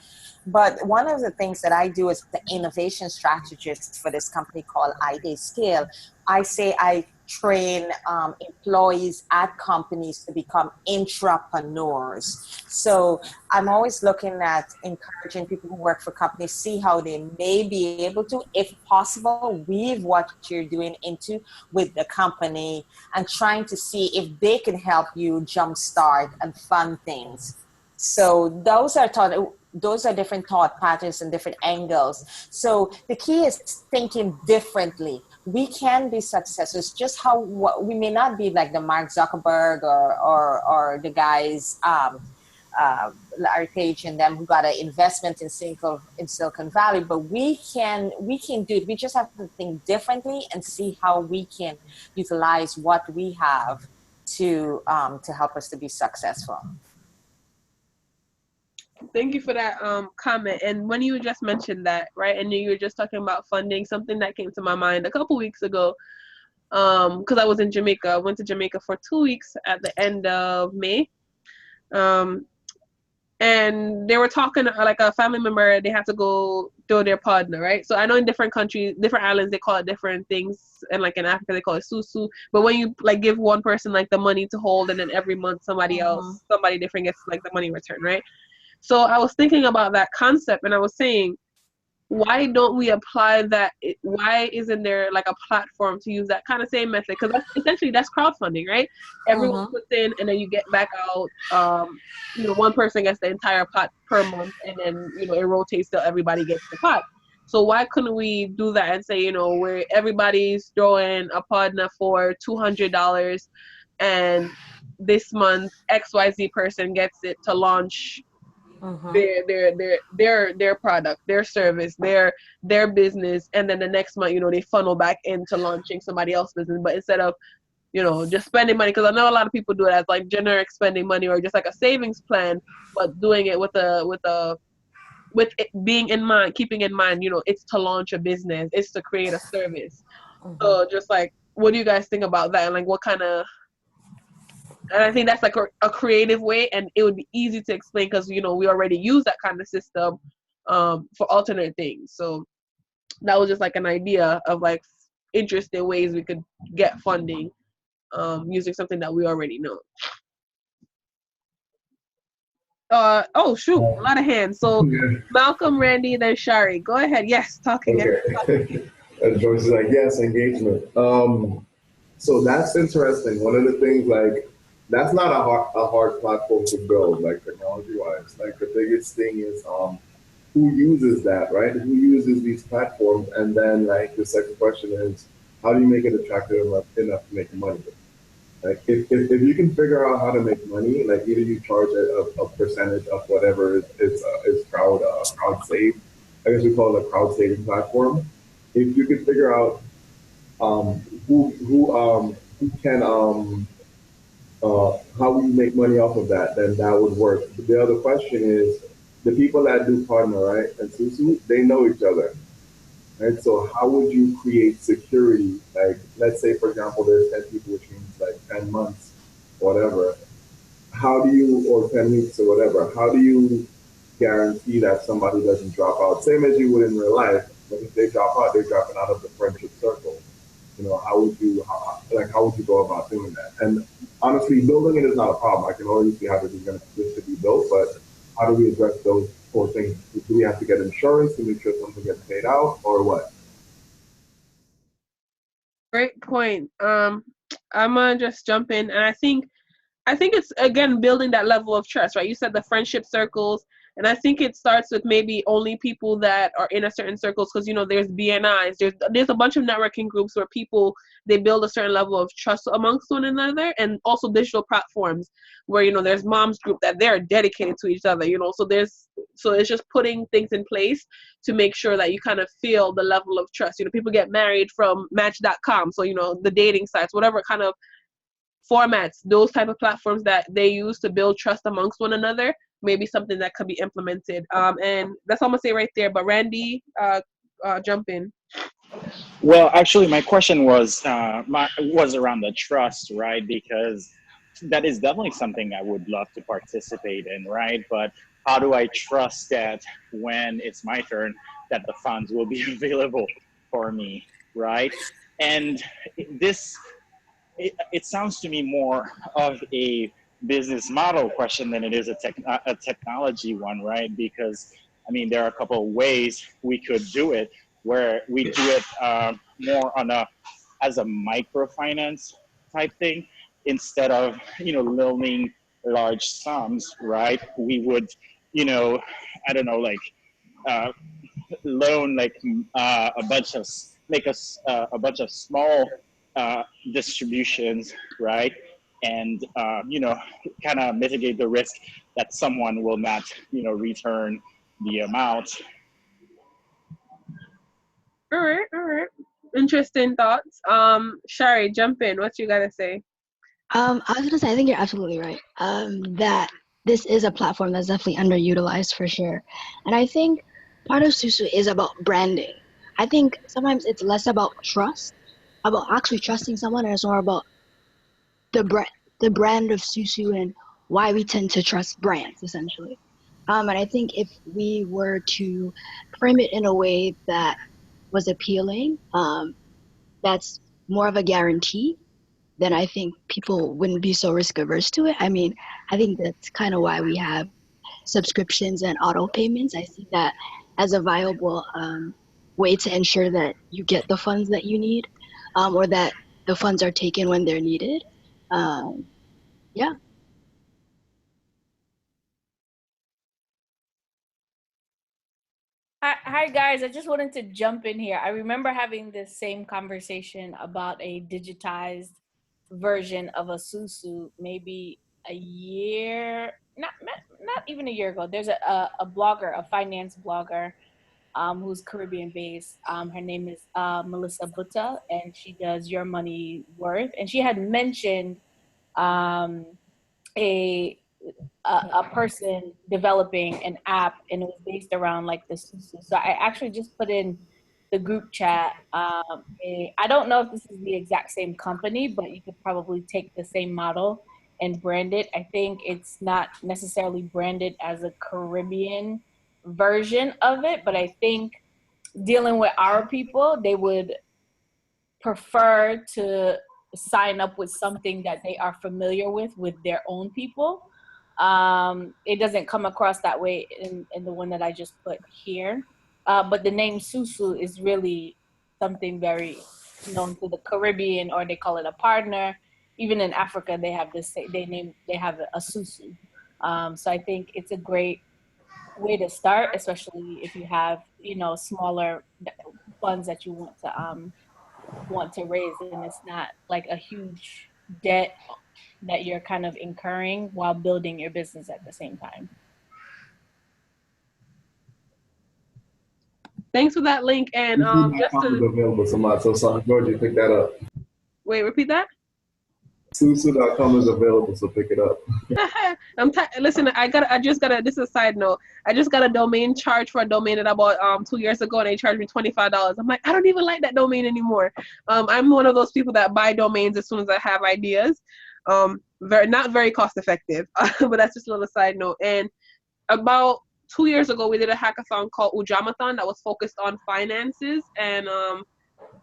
[SPEAKER 8] But one of the things that I do as the innovation strategist for this company called CITE Scale, I say I train employees at companies to become intrapreneurs. So I'm always looking at encouraging people who work for companies, see how they may be able to, if possible, weave what you're doing into with the company, and trying to see if they can help you jumpstart and fund things. So those are different thought patterns and different angles. So the key is thinking differently. We can be successful. It's just how we may not be like the Mark Zuckerberg or the guys, Larry Page and them, who got an investment in Silicon Valley, but we can do it. We just have to think differently and see how we can utilize what we have to help us to be successful.
[SPEAKER 1] Thank you for that comment. And when you just mentioned that, right, and you were just talking about funding, something that came to my mind a couple weeks ago, because I was in Jamaica. I went to Jamaica for 2 weeks at the end of May. And they were talking, like a family member, they have to go do their partner, right? So I know in different countries, different islands, they call it different things. And like in Africa, they call it susu. But when you like give one person like the money to hold, and then every month somebody different gets like the money returned, right? So I was thinking about that concept, and I was saying, why don't we apply that? Why isn't there like a platform to use that kind of same method? Because essentially that's crowdfunding, right? Everyone puts in, and then you get back out. One person gets the entire pot per month, and then it rotates till everybody gets the pot. So why couldn't we do that and say, where everybody's throwing a partner for $200, and this month XYZ person gets it to launch their product, their service, their business, and then the next month they funnel back into launching somebody else's business. But instead of just spending money, because I know a lot of people do it as like generic spending money or just like a savings plan, but doing it with it being in mind, keeping in mind it's to launch a business, it's to create a service. So just like, what do you guys think about that? And like, what kind of, and I think that's like a creative way, and it would be easy to explain because we already use that kind of system for alternate things. So that was just like an idea of like interesting ways we could get funding using something that we already know. Oh shoot, a lot of hands. So Malcolm, Randy, then Shari. Go ahead. Yes, talking.
[SPEAKER 7] Okay. Joyce is like, yes, engagement. So that's interesting. One of the things, like, that's not a hard platform to build, like technology-wise. Like the biggest thing is who uses that, right? Who uses these platforms? And then like the second question is, how do you make it attractive enough to make money with? Like if you can figure out how to make money, like either you charge a percentage of whatever is crowd saved. I guess we call it a crowd saving platform. If you can figure out um, who can how will you make money off of that, then that would work. But the other question is the people that do partner, right, and Susu, they know each other. Right? So how would you create security? Like, let's say, for example, there's 10 people, which means like 10 months, whatever. How do you, or 10 weeks or whatever, how do you guarantee that somebody doesn't drop out? Same as you would in real life, but if they drop out, they're dropping out of the friendship circle. You know, how would you go about doing that? And honestly, building it is not a problem. I can already see how this should be built, but how do we address those four things? Do we have to get insurance to make sure something gets paid out, or what?
[SPEAKER 1] Great point. I'm gonna just jump in, and I think it's again building that level of trust, right? You said the friendship circles, and I think it starts with maybe only people that are in a certain circles, because there's BNIs, there's a bunch of networking groups where people they build a certain level of trust amongst one another, and also digital platforms where there's moms group that they're dedicated to each other, so it's just putting things in place to make sure that you kind of feel the level of trust. People get married from Match.com, so the dating sites, whatever kind of formats, those type of platforms that they use to build trust amongst one another, maybe something that could be implemented. And that's all I'm gonna say right there. But Randy, jump in.
[SPEAKER 2] Well, actually, my question was around the trust, right? Because that is definitely something I would love to participate in, right? But how do I trust that when it's my turn, that the funds will be available for me, right? And this, it sounds to me more of a business model question than it is a technology one, right? Because I mean, there are a couple of ways we could do it, where we do it more on a as a microfinance type thing instead of loaning large sums, right? We would, I don't know, like uh, loan like a bunch of make us a bunch of small uh, distributions, right? And kind of mitigate the risk that someone will not return the amount.
[SPEAKER 1] All right. Interesting thoughts. Shari, jump in. What you gotta say?
[SPEAKER 5] I was gonna say, I think you're absolutely right. That this is a platform that's definitely underutilized for sure, and I think part of Susu is about branding. I think sometimes it's less about trust, about actually trusting someone, and it's more about the brand, the brand of Susu and why we tend to trust brands, essentially. And I think if we were to frame it in a way that was appealing, that's more of a guarantee, then I think people wouldn't be so risk averse to it. I mean, I think that's kind of why we have subscriptions and auto payments. I see that as a viable way to ensure that you get the funds that you need, or that the funds are taken when they're needed. Um, yeah.
[SPEAKER 3] Hi guys, I just wanted to jump in here. I remember having this same conversation about a digitized version of a susu maybe a year, not even a year ago. There's a blogger, a finance blogger, who's Caribbean based. Her name is Melissa Butta, and she does Your Money Worth. And she had mentioned um, a a person developing an app, and it was based around like the susu. So I actually just put in the group chat. I don't know if this is the exact same company, but you could probably take the same model and brand it. I think it's not necessarily branded as a Caribbean version of it, but I think dealing with our people, they would prefer to sign up with something that they are familiar with their own people. It doesn't come across that way in the one that I just put here. But the name Susu is really something very known to the Caribbean, or they call it a partner. Even in Africa, they have this. They have a Susu. So I think it's a great way to start, especially if you have smaller funds that you want to raise, and it's not like a huge debt that you're kind of incurring while building your business at the same time.
[SPEAKER 1] Thanks for that link. And just to
[SPEAKER 7] available, so sorry, Georgie, pick that up.
[SPEAKER 1] wait, repeat that.
[SPEAKER 7] Susu.com is available, so pick it up.
[SPEAKER 1] Listen, this is a side note. I just got a domain charge for a domain that I bought 2 years ago, and they charged me $25. I'm like, I don't even like that domain anymore. I'm one of those people that buy domains as soon as I have ideas. Not very cost effective, but that's just a little side note. And about 2 years ago, we did a hackathon called Ujamathon that was focused on finances and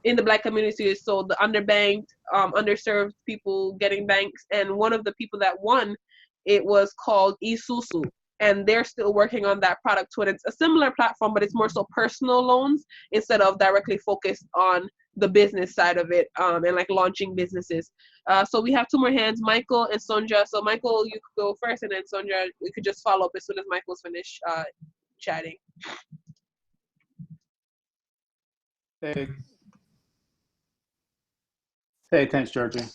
[SPEAKER 1] in the Black community, so the underbanked, underserved people getting banks. And one of the people that won, it was called Isusu, and they're still working on that product too. And it's a similar platform, but it's more so personal loans instead of directly focused on the business side of it, and like launching businesses. So we have two more hands, Michael and Sonja. So Michael, you could go first, and then Sonja, we could just follow up as soon as Michael's finished chatting.
[SPEAKER 9] Hey, thanks, Georgie.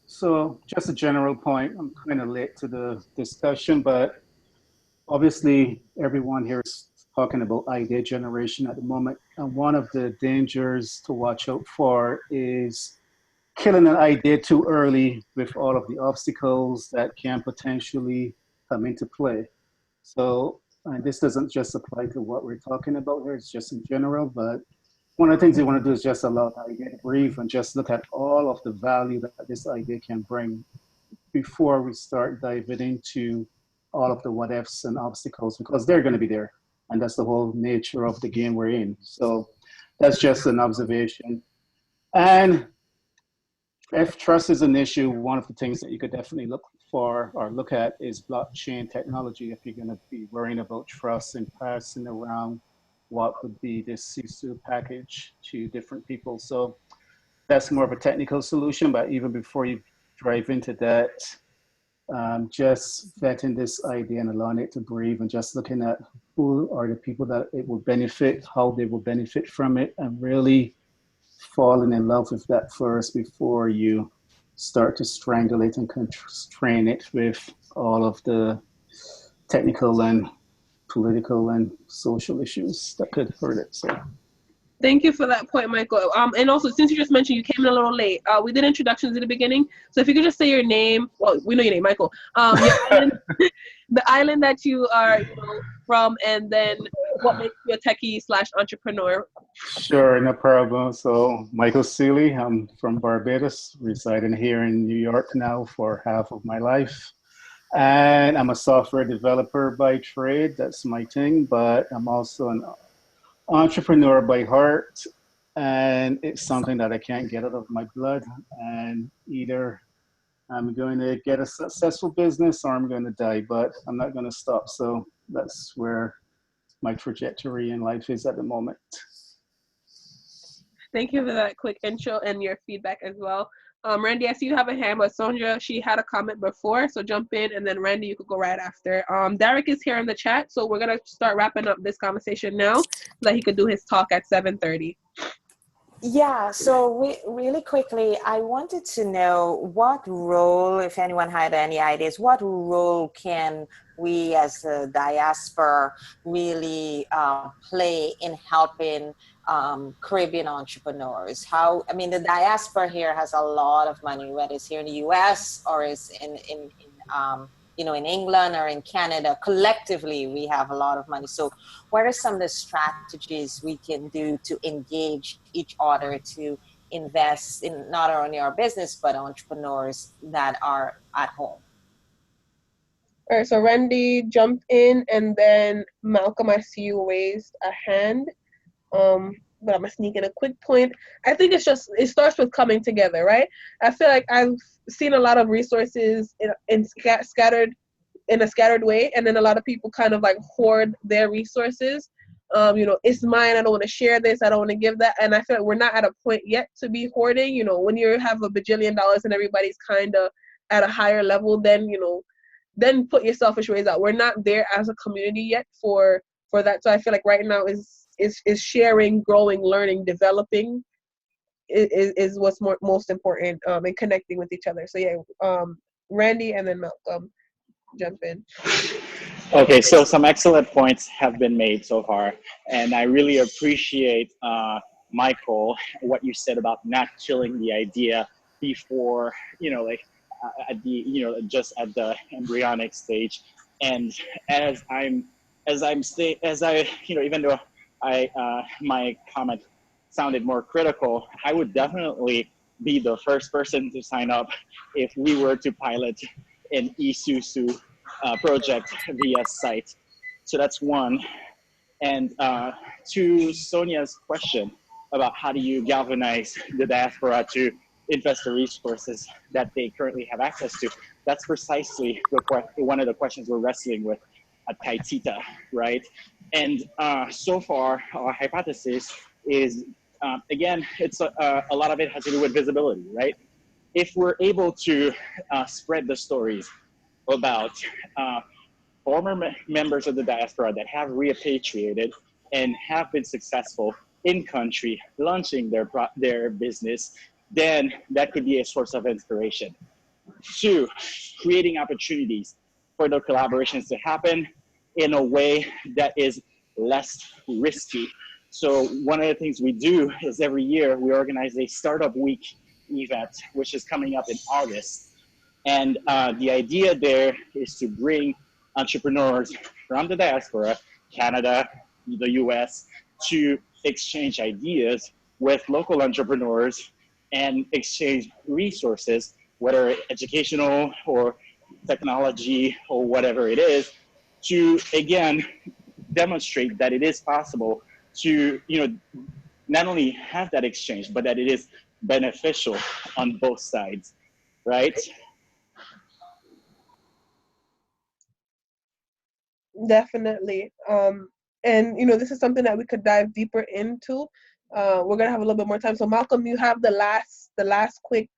[SPEAKER 9] So just a general point, I'm kind of late to the discussion, but obviously everyone here is talking about idea generation at the moment. And one of the dangers to watch out for is killing an idea too early with all of the obstacles that can potentially come into play. So this doesn't just apply to what we're talking about here, it's just in general, but one of the things you want to do is just allow the idea to breathe and just look at all of the value that this idea can bring before we start diving into all of the what ifs and obstacles, because they're going to be there. And that's the whole nature of the game we're in. So that's just an observation. And if trust is an issue, one of the things that you could definitely look for or look at is blockchain technology if you're going to be worrying about trust and passing around what would be this CITE package to different people. So that's more of a technical solution, but even before you drive into that, just vetting this idea and allowing it to breathe and just looking at who are the people that it will benefit, how they will benefit from it, and really falling in love with that first before you start to strangle it and constrain it with all of the technical and political and social issues that could hurt it. So
[SPEAKER 1] thank you for that point, Michael. And also, since you just mentioned you came in a little late, we did introductions at the beginning. So if you could just say your name, well, we know your name, Michael. Your island, the island that you are from, and then what makes you a techie/entrepreneur.
[SPEAKER 9] Sure, no problem. So Michael Seeley, I'm from Barbados, residing here in New York now for half of my life. And I'm a software developer by trade, that's my thing, but I'm also an entrepreneur by heart, and it's something that I can't get out of my blood. And either I'm going to get a successful business or I'm going to die, but I'm not going to stop. So that's where my trajectory in life is at the moment.
[SPEAKER 1] Thank you for that quick intro and your feedback as well. Randy, I see you have a hand, but Sonja, she had a comment before, so jump in, and then Randy, you could go right after. Darrick is here in the chat, so we're gonna start wrapping up this conversation now, so that he could do his talk at 7:30.
[SPEAKER 8] Yeah, so really quickly, I wanted to know what role, if anyone had any ideas, what role can we as a diaspora really play in helping Caribbean entrepreneurs? The diaspora here has a lot of money, whether it's here in the US or it's in England or in Canada. Collectively, we have a lot of money. So what are some of the strategies we can do to engage each other to invest in not only our business, but entrepreneurs that are at home?
[SPEAKER 1] All right, so Randy jumped in, and then Malcolm, I see you raised a hand. But I'm gonna sneak in a quick point. I think it starts with coming together, right? I feel like I've seen a lot of resources scattered in a scattered way, and then a lot of people kind of like hoard their resources. It's mine, I don't want to share this, I don't want to give that. And I feel like we're not at a point yet to be hoarding. When you have $1 bajillion and everybody's kind of at a higher level, then put your selfish ways out. We're not there as a community yet for that. So I feel like right now is sharing, growing, learning, developing is what's most important in connecting with each other. So yeah, Randy and then Malcolm, jump in.
[SPEAKER 2] Okay, so some excellent points have been made so far, and I really appreciate Michael what you said about not killing the idea before, like at the, just at the embryonic stage. And as I'm, as I, even though my comment sounded more critical, I would definitely be the first person to sign up if we were to pilot an Isuzu project via CITE. So that's one. And to Sonia's question about how do you galvanize the diaspora to invest the resources that they currently have access to, that's precisely one of the questions we're wrestling with at CITE, right? And so far, our hypothesis is, again, it's a lot of it has to do with visibility, right? If we're able to spread the stories about former members of the diaspora that have repatriated and have been successful in country launching their business, then that could be a source of inspiration. Two, creating opportunities for the collaborations to happen in a way that is less risky. So one of the things we do is every year we organize a startup week event, which is coming up in August. And the idea there is to bring entrepreneurs from the diaspora, Canada, the US, to exchange ideas with local entrepreneurs and exchange resources, whether educational or technology or whatever it is, to again demonstrate that it is possible to not only have that exchange, but that it is beneficial on both sides, right?
[SPEAKER 1] Definitely. And this is something that we could dive deeper into. We're gonna have a little bit more time. So Malcolm, you have the last quick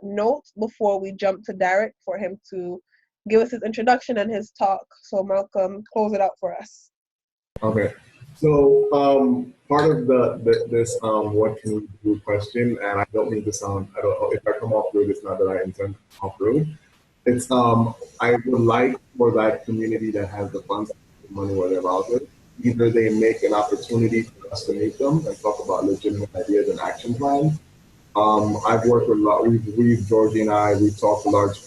[SPEAKER 1] note before we jump to Darrick for him to give us his introduction and his talk. So Malcolm, close it out for us.
[SPEAKER 7] Okay. So part of this what can we do question, and I don't mean to sound, I don't know if I come off rude, it's not that I intend to come off rude. It's I would like for that community that has the funds, the money, where their mouth is, either they make an opportunity for us to meet them and talk about legitimate ideas and action plans. I've worked with a lot. Georgie and I, we've talked to large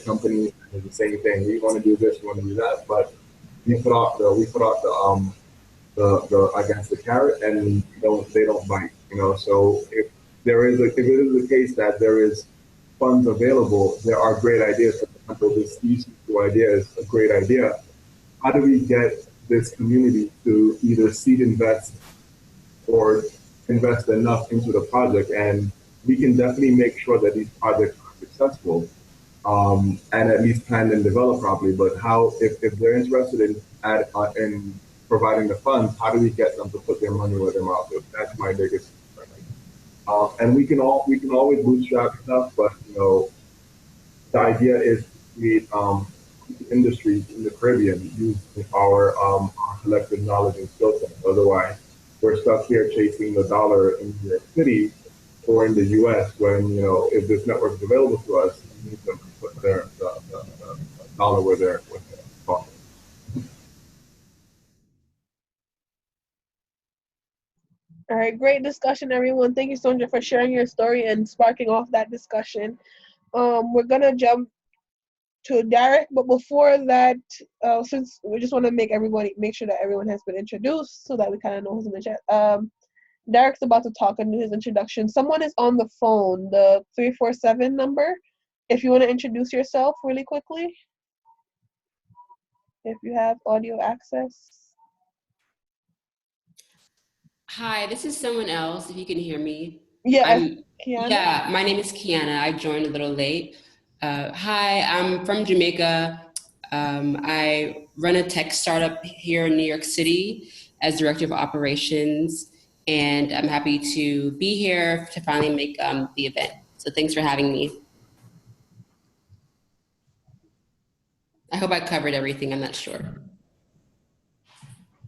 [SPEAKER 7] companies. And the same thing. We want to do this, we want to do that, but we put out the I guess the carrot, and they don't bite. So if it is the case that there is funds available, there are great ideas. For example, this EC2 idea is a great idea. How do we get this community to either seed invest or invest enough into the project? And we can definitely make sure that these projects are successful, and at least planned and developed properly. But how, if they're interested in providing the funds, how do we get them to put their money where their mouth is? That's my biggest concern. And we can always bootstrap stuff, but the idea is to create industries in the Caribbean using our collective knowledge and skill set. Otherwise, we're stuck here chasing the dollar in New York City or in the U.S. when if this network is available to us, we need them to put the dollar where they're talking.
[SPEAKER 1] All right, great discussion, everyone. Thank you, Sonja, for sharing your story and sparking off that discussion. We're gonna jump to Darrick, but before that, since we just want to make sure that everyone has been introduced, so that we kind of know who's in the chat. Darrick's about to talk and do his introduction. Someone is on the phone, the 347 number. If you want to introduce yourself really quickly, if you have audio access.
[SPEAKER 10] Hi, this is someone else, if you can hear me.
[SPEAKER 1] Yeah, Kiana?
[SPEAKER 10] Yeah, my name is Kiana. I joined a little late. Hi, I'm from Jamaica. I run a tech startup here in New York City as Director of Operations, and I'm happy to be here to finally make the event. So thanks for having me. I hope I covered everything, I'm not sure.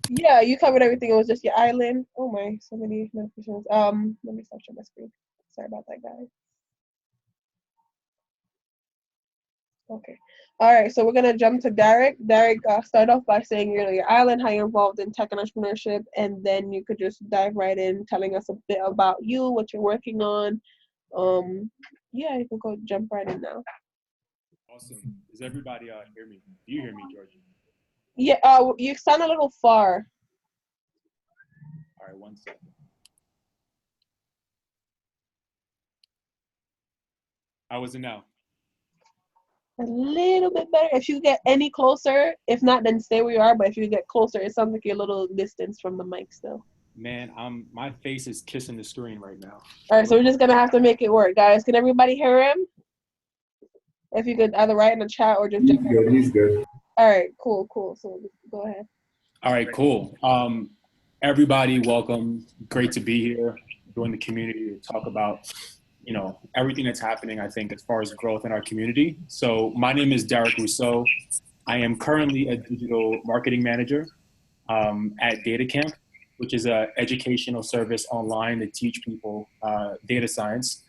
[SPEAKER 1] Yeah, you covered everything. It was just your island. Oh my, so many notifications. Let me stop sharing my screen. Sorry about that, guys. Okay. All right, so we're gonna jump to Darrick. Darrick, start off by saying your island, how you're involved in tech and entrepreneurship, and then you could just dive right in, telling us a bit about you, what you're working on. Yeah, you can go jump right in now.
[SPEAKER 11] Awesome. Does everybody hear me? Do you hear me, Georgie?
[SPEAKER 1] Yeah, you sound a little far.
[SPEAKER 11] All right, 1 second. How is it now?
[SPEAKER 1] A little bit better. If you get any closer, if not, then stay where you are. But if you get closer, it sounds like you're a little distance from the mic still.
[SPEAKER 11] Man, my face is kissing the screen right now.
[SPEAKER 1] All right, so we're just gonna have to make it work, guys. Can everybody hear him? If you could either write in the chat or just.
[SPEAKER 7] He's good.
[SPEAKER 1] All right, cool. So go ahead.
[SPEAKER 11] All right, cool. Everybody, welcome. Great to be here, join the community to talk about, everything that's happening, I think, as far as growth in our community. So my name is Darrick Rosseau. I am currently a digital marketing manager at Data Camp, which is an educational service online to teach people data science.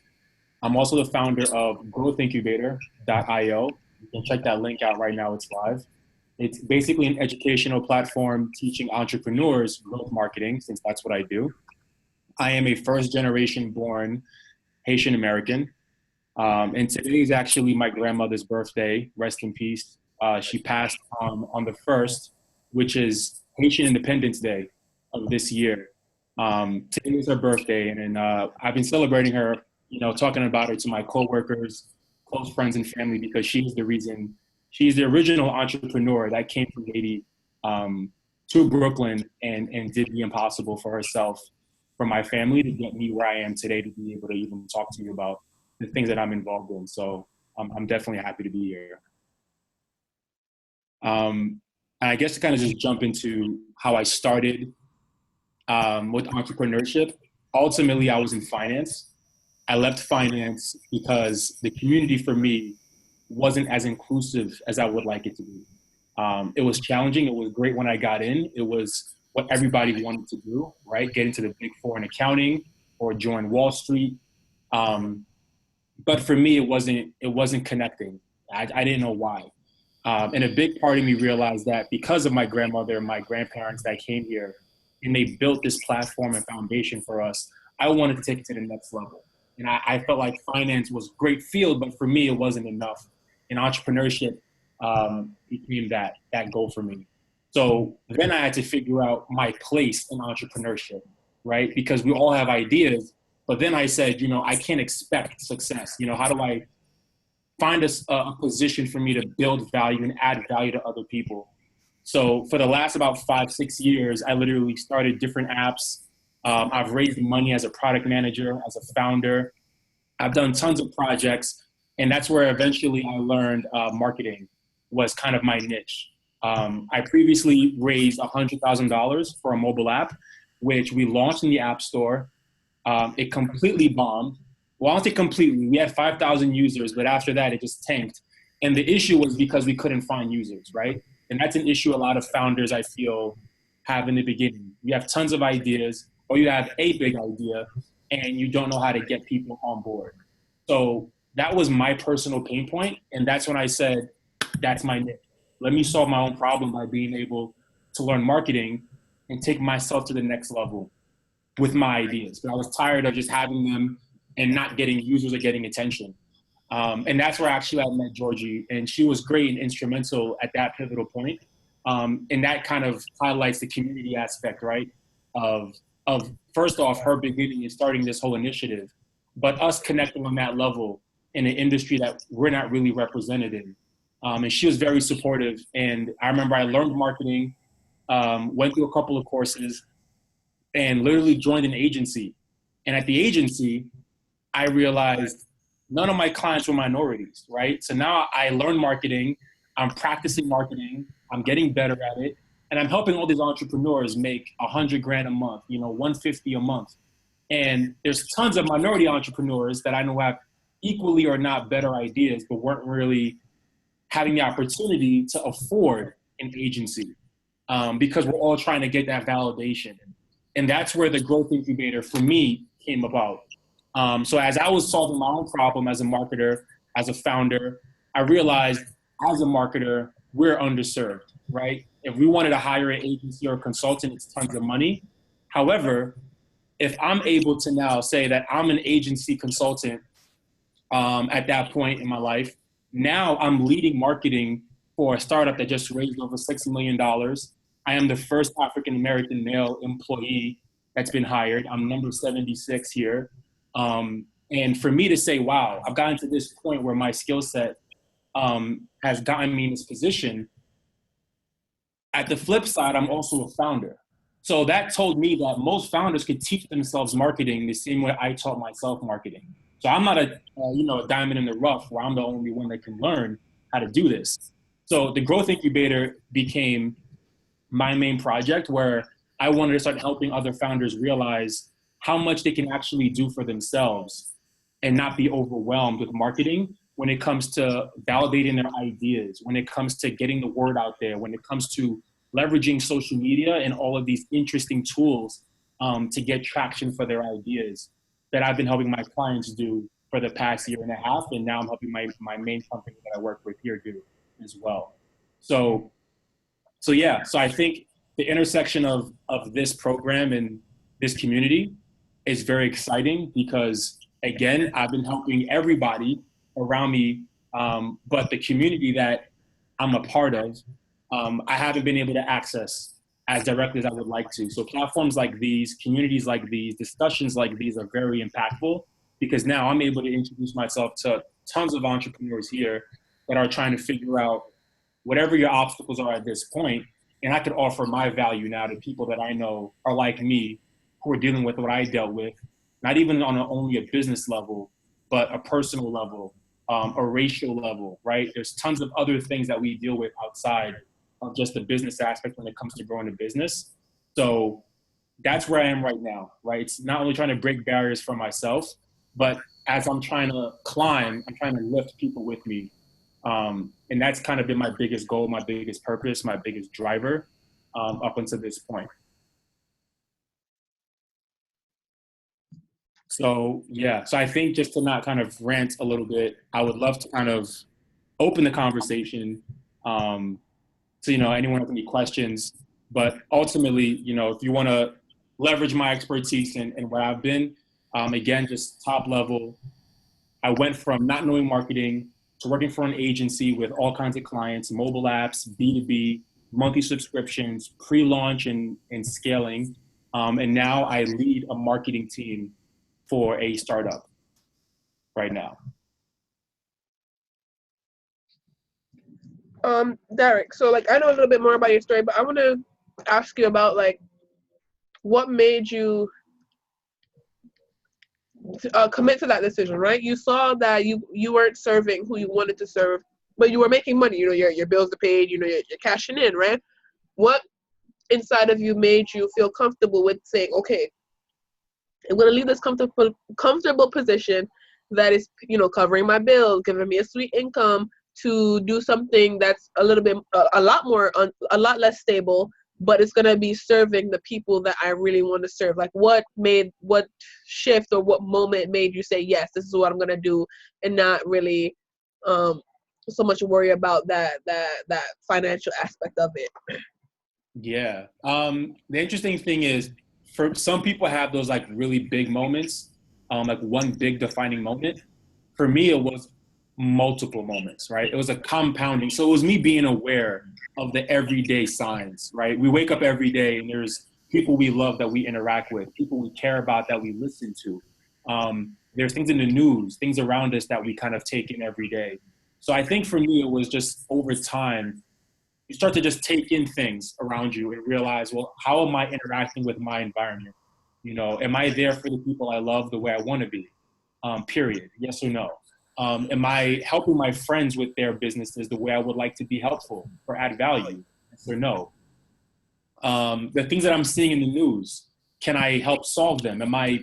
[SPEAKER 11] I'm also the founder of growthincubator.io. You can check that link out right now, it's live. It's basically an educational platform teaching entrepreneurs growth marketing, since that's what I do. I am a first generation born Haitian American. And today is actually my grandmother's birthday, rest in peace. She passed on the 1st, which is Haitian Independence Day of this year. Today is her birthday, and I've been celebrating her, talking about her to my coworkers, close friends and family, because she's the original entrepreneur that came from Haiti to Brooklyn and did the impossible for herself, for my family, to get me where I am today, to be able to even talk to you about the things that I'm involved in. So I'm definitely happy to be here. And I guess to kind of just jump into how I started with entrepreneurship. Ultimately, I was in finance. I left finance because the community for me wasn't as inclusive as I would like it to be. It was challenging. It was great when I got in. It was what everybody wanted to do, right? Get into the big four in accounting or join Wall Street. But for me, it wasn't connecting. I didn't know why. And a big part of me realized that because of my grandmother and my grandparents that came here, and they built this platform and foundation for us, I wanted to take it to the next level. And I felt like finance was a great field, but for me, it wasn't enough. And entrepreneurship became that goal for me. So then I had to figure out my place in entrepreneurship, right? Because we all have ideas, but then I said, I can't expect success. How do I find a position for me to build value and add value to other people? So for the last about 5-6 years, I literally started different apps. I've raised money as a product manager, as a founder. I've done tons of projects. And that's where eventually I learned marketing was kind of my niche. I previously raised $100,000 for a mobile app, which we launched in the App Store. It completely bombed. Well, I don't think completely. We had 5,000 users, but after that, it just tanked. And the issue was because we couldn't find users, right? And that's an issue a lot of founders, I feel, have in the beginning. You have tons of ideas, or you have a big idea, and you don't know how to get people on board. So that was my personal pain point, and that's when I said, that's my niche. Let me solve my own problem by being able to learn marketing and take myself to the next level with my ideas. But I was tired of just having them and not getting users or getting attention. And that's where actually I met Georgie, and she was great and instrumental at that pivotal point. And that kind of highlights the community aspect, right? Of first off, her beginning and starting this whole initiative, but us connecting on that level in an industry that we're not really represented in. And she was very supportive. And I remember I learned marketing, went through a couple of courses, and literally joined an agency. And at the agency, I realized none of my clients were minorities, right? So now I learned marketing, I'm practicing marketing, I'm getting better at it, and I'm helping all these entrepreneurs make $100,000 a month, $150 a month. And there's tons of minority entrepreneurs that I know have equally or not better ideas, but weren't really having the opportunity to afford an agency because we're all trying to get that validation. And that's where the Growth Incubator for me came about. So as I was solving my own problem as a marketer, as a founder, I realized as a marketer, we're underserved, right? If we wanted to hire an agency or a consultant, it's tons of money. However, if I'm able to now say that I'm an agency consultant at that point in my life, now I'm leading marketing for a startup that just raised over $6 million. I am the first African-American male employee that's been hired. I'm number 76 here. And for me to say, wow, I've gotten to this point where my skill set has gotten me in this position. At the flip side, I'm also a founder. So that told me that most founders could teach themselves marketing the same way I taught myself marketing. So I'm not a diamond in the rough where I'm the only one that can learn how to do this. So the Growth Incubator became my main project where I wanted to start helping other founders realize how much they can actually do for themselves and not be overwhelmed with marketing when it comes to validating their ideas, when it comes to getting the word out there, when it comes to leveraging social media and all of these interesting tools to get traction for their ideas that I've been helping my clients do for the past year and a half. And now I'm helping my main company that I work with here do as well. So I think the intersection of this program and this community is very exciting because, again, I've been helping everybody around me, but the community that I'm a part of, I haven't been able to access as directly as I would like to. So platforms like these, communities like these, discussions like these are very impactful because now I'm able to introduce myself to tons of entrepreneurs here that are trying to figure out whatever your obstacles are at this point, and I could offer my value now to people that I know are like me, who are dealing with what I dealt with, not even on only a business level, but a personal level, a racial level, right? There's tons of other things that we deal with outside of just the business aspect when it comes to growing a business. So that's where I am right now, right? It's not only trying to break barriers for myself, but as I'm trying to climb, I'm trying to lift people with me. And that's kind of been my biggest goal, my biggest purpose, my biggest driver up until this point. So I think just to not kind of rant a little bit, I would love to kind of open the conversation. So, anyone have any questions, but ultimately, if you want to leverage my expertise and what I've been, again, just top level, I went from not knowing marketing to working for an agency with all kinds of clients, mobile apps, B2B, monthly subscriptions, pre-launch and scaling. And now I lead a marketing team for a startup right now.
[SPEAKER 1] Darrick, so I know a little bit more about your story, but I want to ask you about what made you commit to that decision, right? You saw that you weren't serving who you wanted to serve, but you were making money. Your bills are paid. You're cashing in, right? What inside of you made you feel comfortable with saying, okay, I'm going to leave this comfortable position that is, covering my bills, giving me a sweet income to do something that's a lot less stable, but it's going to be serving the people that I really want to serve. What shift or what moment made you say, yes, this is what I'm going to do, and not really so much worry about that financial aspect of it?
[SPEAKER 11] Yeah. The interesting thing is, for some people have those really big moments, one big defining moment. For me, it was multiple moments, right? It was a compounding. So it was me being aware of the everyday signs, right? We wake up every day and there's people we love that we interact with, people we care about that we listen to. There's things in the news, things around us that we kind of take in every day. So I think for me, it was just over time, you start to just take in things around you and realize, well, how am I interacting with my environment? Am I there for the people I love the way I want to be? Period. Yes or no? Am I helping my friends with their businesses the way I would like to be helpful or add value? Yes or no? The things that I'm seeing in the news, can I help solve them? Am I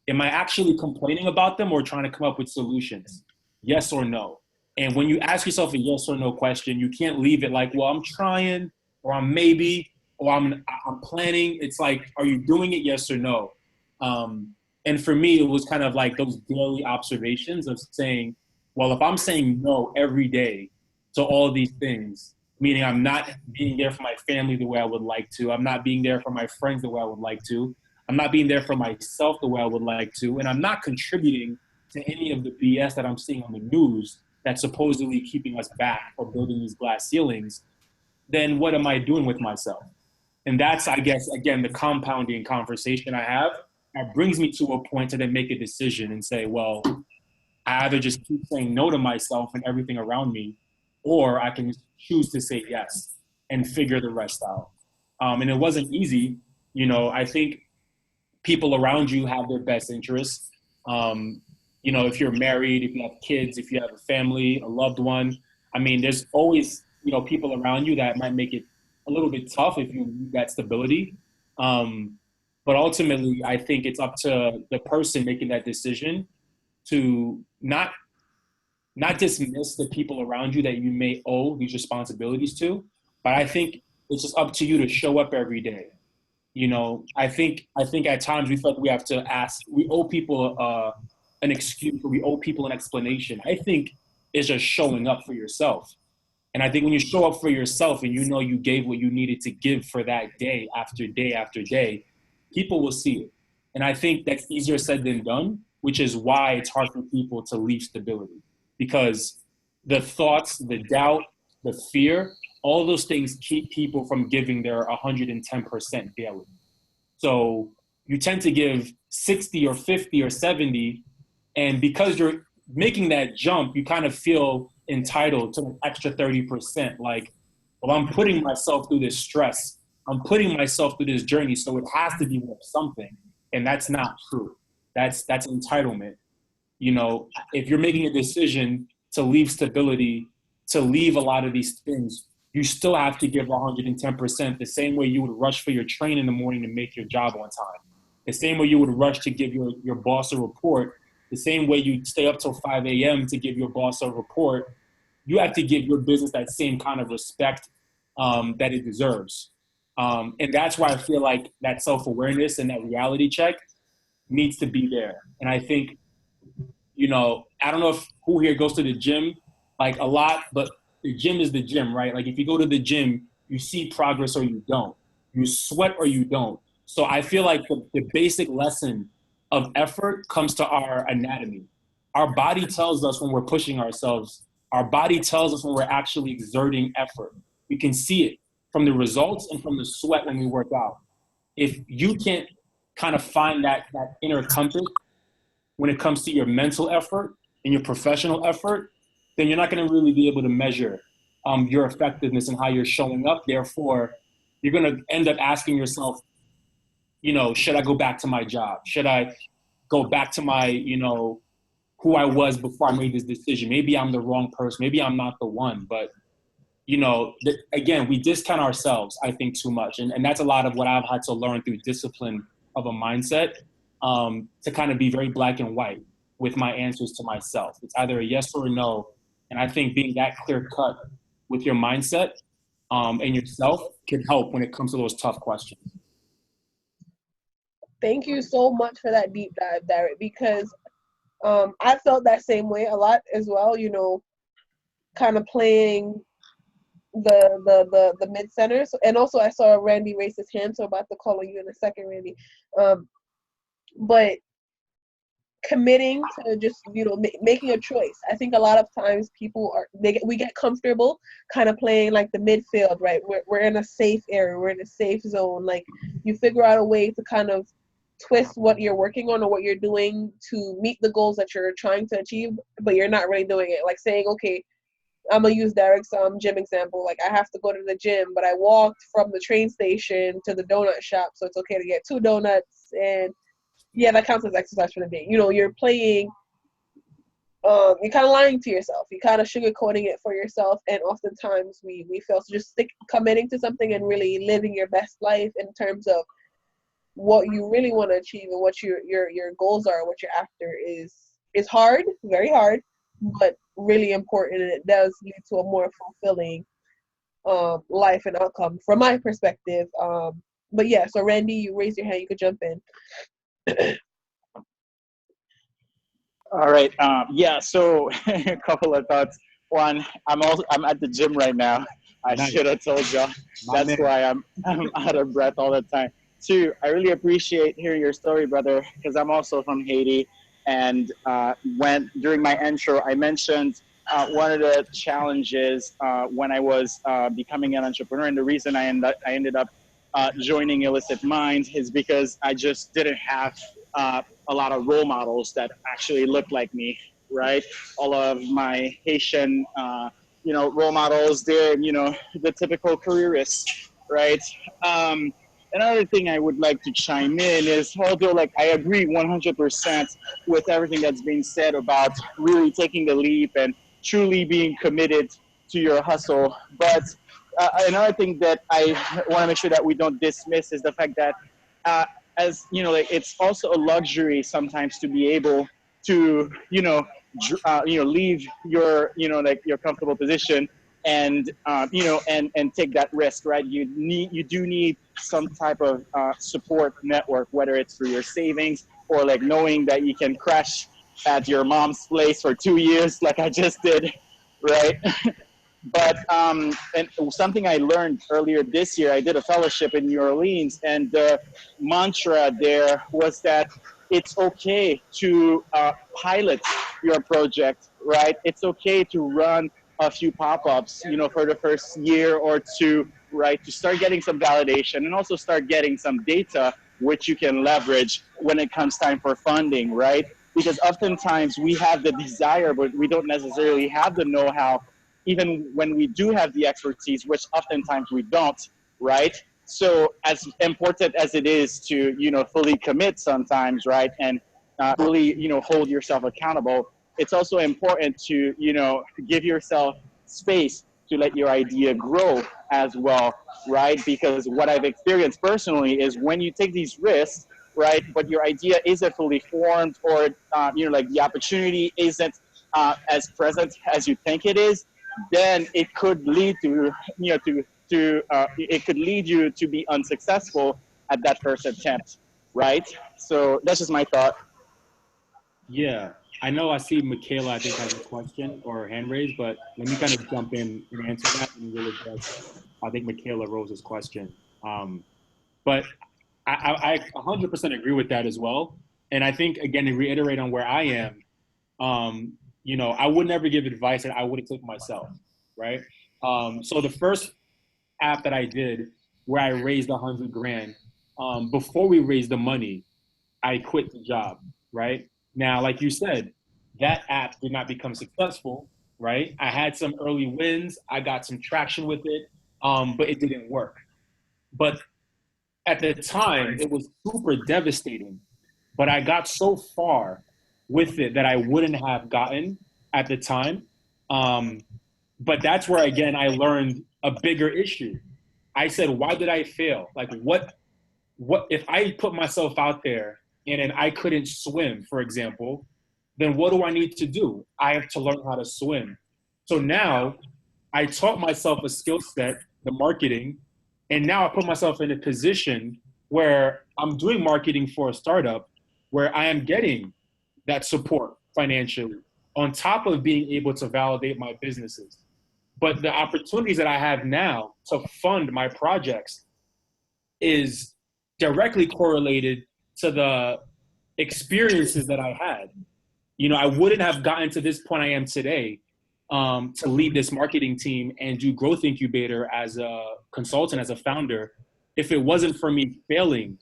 [SPEAKER 11] actually complaining about them or trying to come up with solutions? Yes or no? And when you ask yourself a yes or no question, you can't leave it well, I'm trying, or I'm maybe, or I'm planning. It's are you doing it? Yes or no? And And for me, it was kind of like those daily observations of saying, well, if I'm saying no every day to all these things, meaning I'm not being there for my family the way I would like to, I'm not being there for my friends the way I would like to, I'm not being there for myself the way I would like to, and I'm not contributing to any of the BS that I'm seeing on the news that's supposedly keeping us back or building these glass ceilings, then what am I doing with myself? And that's, I guess, again, the compounding conversation I have that brings me to a point to then make a decision and say, well, I either just keep saying no to myself and everything around me, or I can choose to say yes and figure the rest out. And it wasn't easy. You know, I think people around you have their best interests. You know, if you're married, if you have kids, if you have a family, a loved one, I mean, there's always, you know, people around you that might make it a little bit tough if you need that stability. But ultimately, I think it's up to the person making that decision to not dismiss the people around you that you may owe these responsibilities to, but I think it's just up to you to show up every day. You know, I think at times we feel like we have to ask, we owe people an excuse, or we owe people an explanation. I think it's just showing up for yourself. And I think when you show up for yourself and you know you gave what you needed to give for that day after day, people will see it. And I think that's easier said than done, which is why it's hard for people to leave stability. Because the thoughts, the doubt, the fear, all those things keep people from giving their 110% daily. So you tend to give 60 or 50 or 70, and because you're making that jump, you kind of feel entitled to an extra 30%. Like, well, I'm putting myself through this stress. I'm putting myself through this journey, so it has to be worth something. And that's not true. That's entitlement. You know, if you're making a decision to leave stability, to leave a lot of these things, you still have to give 110%, the same way you would rush for your train in the morning to make your job on time. The same way you would rush to give your boss a report, the same way you stay up till 5 a.m. to give your boss a report, you have to give your business that same kind of respect that it deserves. And that's why I feel like that self-awareness and that reality check needs to be there. And I think, you know, I don't know if who here goes to the gym like a lot, but the gym is the gym, right? Like if you go to the gym, you see progress or you don't. You sweat or you don't. So I feel like the basic lesson of effort comes to our anatomy. Our body tells us when we're pushing ourselves. Our body tells us when we're actually exerting effort. We can see it from the results and from the sweat when we work out. If you can't kind of find that inner compass when it comes to your mental effort and your professional effort, then you're not going to really be able to measure your effectiveness and how you're showing up. Therefore, you're going to end up asking yourself, you know, should I go back to my job? Should I go back to my, you know, who I was before I made this decision? Maybe I'm the wrong person. Maybe I'm not the one. But, you know, again, we discount ourselves, I think, too much. And that's a lot of what I've had to learn through discipline of a mindset, to kind of be very black and white with my answers to myself. It's either a yes or a no. And I think being that clear cut with your mindset and yourself can help when it comes to those tough questions.
[SPEAKER 1] Thank you so much for that deep dive, Darrick, because I felt that same way a lot as well, you know, kind of playing the mid center. So, and also I saw Randy raise his hand, so I'm about to call on you in a second, Randy. But committing to just, you know, making a choice. I think a lot of times people we get comfortable kind of playing like the midfield, right? We're in a safe area, we're in a safe zone. Like you figure out a way to kind of twist what you're working on or what you're doing to meet the goals that you're trying to achieve, but you're not really doing it. Like saying, okay, I'm gonna use Darrick's gym example. Like I have to go to the gym, but I walked from the train station to the donut shop, so it's okay to get 2 donuts, and yeah, that counts as exercise for the day. You know, you're playing, you're kind of lying to yourself. You're kind of sugarcoating it for yourself, and oftentimes we fail to just committing to something and really living your best life in terms of what you really want to achieve and what your goals are, what you're after is hard, very hard, but really important, and it does lead to a more fulfilling life and outcome from my perspective. But yeah, so Randy, you raised your hand, you could jump in.
[SPEAKER 2] All right. Yeah. So a couple of thoughts. One, I'm at the gym right now. I
[SPEAKER 11] Nice.
[SPEAKER 2] should have told y'all.
[SPEAKER 11] My
[SPEAKER 2] That's
[SPEAKER 11] man.
[SPEAKER 2] why I'm out of breath all the time. Two, I really appreciate hearing your story, brother, because I'm also from Haiti. And when during my intro, I mentioned one of the challenges when I was becoming an entrepreneur, and the reason I ended up joining Illicit Minds is because I just didn't have a lot of role models that actually looked like me, right? All of my Haitian, role models, they're, the typical careerists, right? Um, Another thing I would like to chime in is, although like I agree 100% with everything that's being said about really taking the leap and truly being committed to your hustle, but another thing that I want to make sure that we don't dismiss is the fact that uh, as like it's also a luxury sometimes to be able to leave your like your comfortable position and and take that risk, right? You do need some type of support network, whether it's through your savings or like knowing that you can crash at your mom's place for 2 years like I just did, right? But and something I learned earlier this year, I did a fellowship in New Orleans, and the mantra there was that it's okay to pilot your project, right? It's okay to run a few pop-ups, for the first year or two, right? To start getting some validation and also start getting some data which you can leverage when it comes time for funding, right? Because oftentimes we have the desire, but we don't necessarily have the know-how even when we do have the expertise, which oftentimes we don't, right? So as important as it is to, fully commit sometimes, right? And really, hold yourself accountable, it's also important to, give yourself space to let your idea grow as well, right? Because what I've experienced personally is when you take these risks, right, but your idea isn't fully formed or, like the opportunity isn't as present as you think it is, then it could lead to it could lead you to be unsuccessful at that first attempt, right? So that's just my thought.
[SPEAKER 11] Yeah, I know I see Michaela, I think, has a question or hand raised, but let me kind of jump in and answer that and we'll address, I think, Michaela Rose's question. But I 100% agree with that as well. And I think, again, to reiterate on where I am, I would never give advice that I would have taken myself, right? So the first app that I did where I raised 100 grand, before we raised the money, I quit the job, right? Now, like you said, that app did not become successful, right? I had some early wins, I got some traction with it, but it didn't work. But at the time, it was super devastating. But I got so far with it that I wouldn't have gotten at the time. Um, but that's where, again, I learned a bigger issue. I said, why did I fail? Like, what if I put myself out there and then I couldn't swim, for example, then what do I need to do? I have to learn how to swim. So now I taught myself a skill set, the marketing, and now I put myself in a position where I'm doing marketing for a startup where I am getting that support financially on top of being able to validate my businesses. But the opportunities that I have now to fund my projects is directly correlated to the experiences that I had. I wouldn't have gotten to this point I am today to lead this marketing team and do Growth Incubator as a consultant, as a founder, if it wasn't for me failing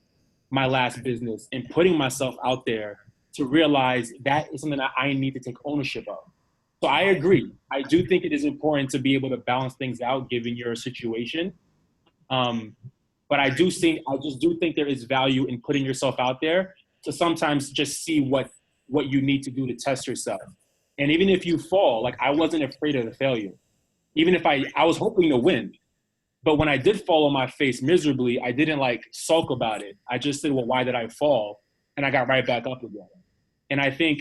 [SPEAKER 11] my last business and putting myself out there to realize that is something that I need to take ownership of. So I agree. I do think it is important to be able to balance things out given your situation. Um, but I just do think there is value in putting yourself out there to sometimes just see what you need to do to test yourself. And even if you fall, like I wasn't afraid of the failure. Even if I was hoping to win, but when I did fall on my face miserably, I didn't like sulk about it. I just said, well, why did I fall? And I got right back up again. And I think,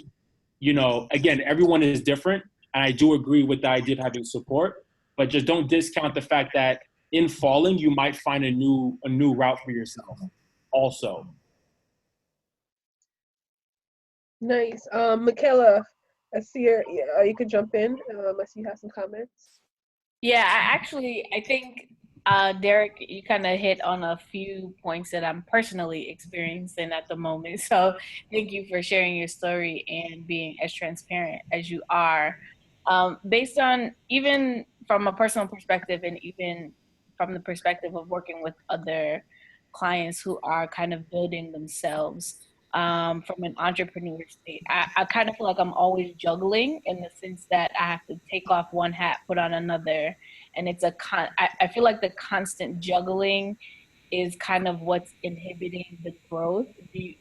[SPEAKER 11] again, everyone is different. And I do agree with the idea of having support, but just don't discount the fact that in falling, you might find a new route for yourself also.
[SPEAKER 1] Nice. Michaela, I see you could jump in. I see you have some comments.
[SPEAKER 3] Yeah, I think Darrick, you kind of hit on a few points that I'm personally experiencing at the moment. So thank you for sharing your story and being as transparent as you are. Based on even from a personal perspective and even from the perspective of working with other clients who are kind of building themselves from an entrepreneur state, I kind of feel like I'm always juggling in the sense that I have to take off one hat, put on another, and it's I feel like the constant juggling is kind of what's inhibiting the growth.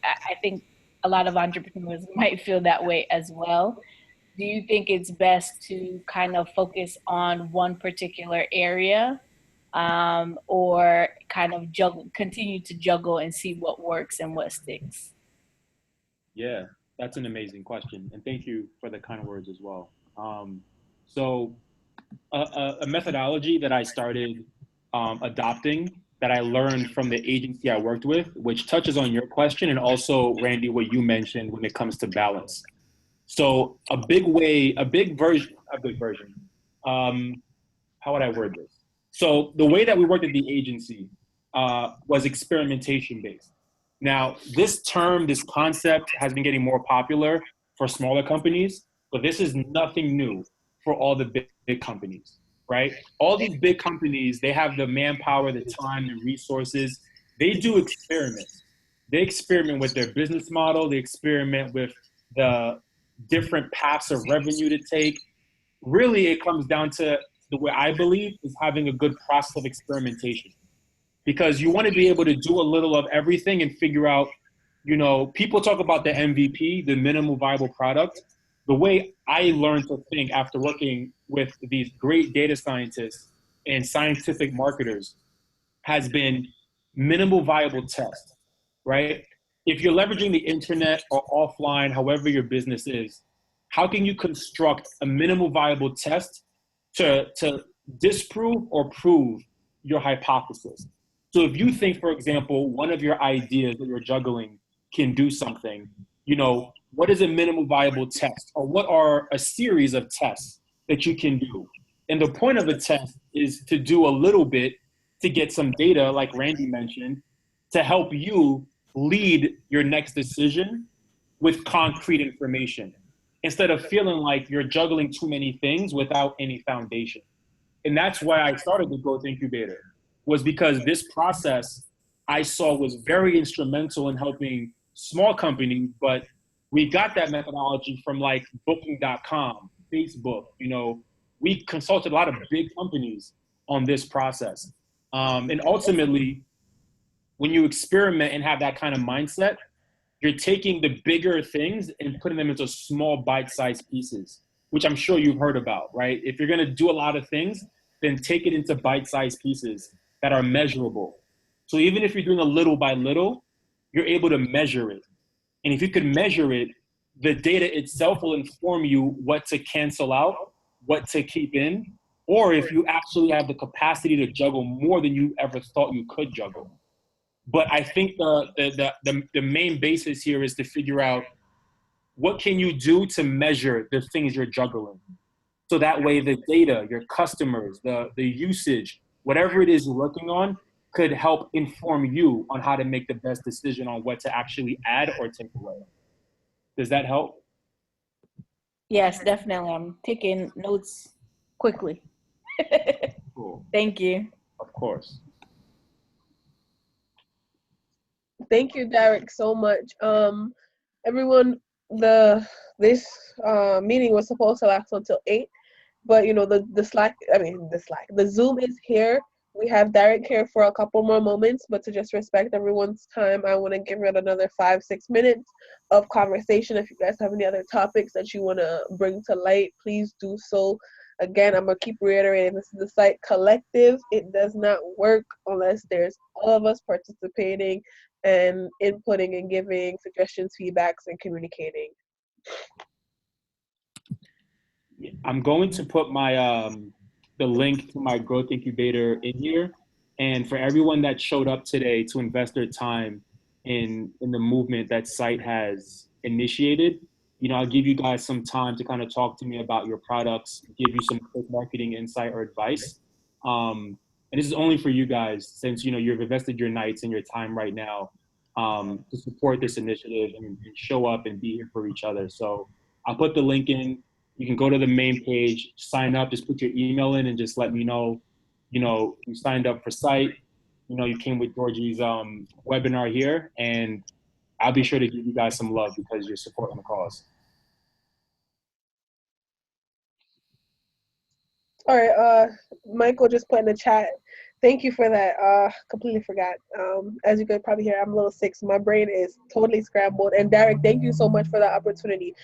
[SPEAKER 3] I think a lot of entrepreneurs might feel that way as well. Do you think it's best to kind of focus on one particular area, or kind of continue to juggle and see what works and what sticks?
[SPEAKER 11] Yeah, that's an amazing question, and thank you for the kind words as well. So, a methodology that I started adopting that I learned from the agency I worked with, which touches on your question and also, Randy, what you mentioned when it comes to balance. So, a big version. How would I word this? So, the way that we worked at the agency was experimentation based. Now, this concept has been getting more popular for smaller companies, but this is nothing new for all the big companies, right? All these big companies, they have the manpower, the time, the resources. They do experiments. They experiment with their business model. They experiment with the different paths of revenue to take. Really, it comes down to the way I believe is having a good process of experimentation, because you want to be able to do a little of everything and figure out, people talk about the MVP, the minimal viable product. The way I learned to think after working with these great data scientists and scientific marketers has been minimal viable test, right? If you're leveraging the internet or offline, however your business is, how can you construct a minimal viable test to disprove or prove your hypothesis? So if you think, for example, one of your ideas that you're juggling can do something, what is a minimal viable test? Or what are a series of tests that you can do? And the point of a test is to do a little bit to get some data, like Randy mentioned, to help you lead your next decision with concrete information, instead of feeling like you're juggling too many things without any foundation. And that's why I started the Growth Incubator, was because this process I saw was very instrumental in helping small companies, but we got that methodology from like booking.com, Facebook, we consulted a lot of big companies on this process. And ultimately, when you experiment and have that kind of mindset, you're taking the bigger things and putting them into small bite-sized pieces, which I'm sure you've heard about, right? If you're going to do a lot of things, then take it into bite-sized pieces that are measurable. So even if you're doing a little by little, you're able to measure it. And if you can measure it, the data itself will inform you what to cancel out, what to keep in, or if you actually have the capacity to juggle more than you ever thought you could juggle. But I think the main basis here is to figure out what can you do to measure the things you're juggling. So that way the data, your customers, the usage, whatever it is you're working on, could help inform you on how to make the best decision on what to actually add or take away. Does that help?
[SPEAKER 3] Yes, definitely. I'm taking notes quickly.
[SPEAKER 11] Cool.
[SPEAKER 3] Thank you.
[SPEAKER 11] Of course.
[SPEAKER 1] Thank you, Darrick, so much. Everyone, this meeting was supposed to last until 8, but the Zoom is here. We have Darrick here for a couple more moments, but to just respect everyone's time, I want to give it another 5-6 minutes of conversation. If you guys have any other topics that you want to bring to light, please do so. Again, I'm going to keep reiterating, this is the CITE collective. It does not work unless there's all of us participating and inputting and giving suggestions, feedbacks, and communicating.
[SPEAKER 11] I'm going to put my the link to my Growth Incubator in here. And for everyone that showed up today to invest their time in the movement that CITE has initiated, I'll give you guys some time to kind of talk to me about your products, give you some quick marketing insight or advice. And this is only for you guys, since you've invested your nights and your time right now to support this initiative and show up and be here for each other. So I'll put the link in. You can go to the main page, sign up, just put your email in, and just let me know, you signed up for CITE. You came with Georgie's webinar here, and I'll be sure to give you guys some love because you're supporting the cause.
[SPEAKER 1] All right, Michael just put in the chat. Thank you for that. Completely forgot. As you could probably hear, I'm a little sick, so my brain is totally scrambled. And Darrick, thank you so much for the opportunity.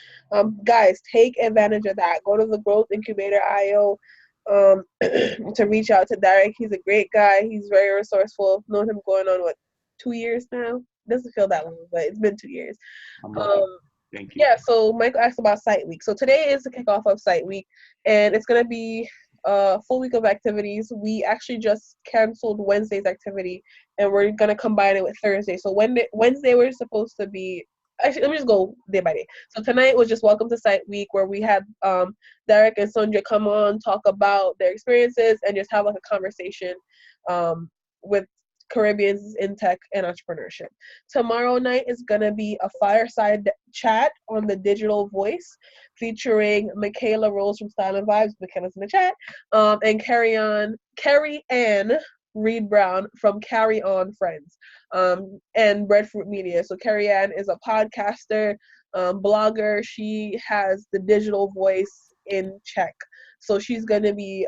[SPEAKER 1] Guys, take advantage of that. Go to the Growth Incubator IO to reach out to Darrick. He's a great guy. He's very resourceful. Known him going on 2 years now. Doesn't feel that long, but it's been 2 years.
[SPEAKER 11] Thank you.
[SPEAKER 1] Yeah, so Michael asked about CITE Week. So today is the kickoff of CITE Week, and it's going to be a full week of activities. We actually just canceled Wednesday's activity, and we're going to combine it with Thursday. So Wednesday we're supposed to be, actually, let me just go day by day. So tonight was just Welcome to CITE Week, where we had Darrick and Sonja come on, talk about their experiences, and just have like a conversation with Caribbeans in tech and entrepreneurship. Tomorrow night is going to be a fireside chat on the digital voice featuring Michaela Rose from Style and Vibes, Michaela's in the chat, and Carrie Ann Reed Brown from Carry On Friends, and Breadfruit Media. So Carrie Ann is a podcaster, blogger. She has the digital voice in check. So she's going to be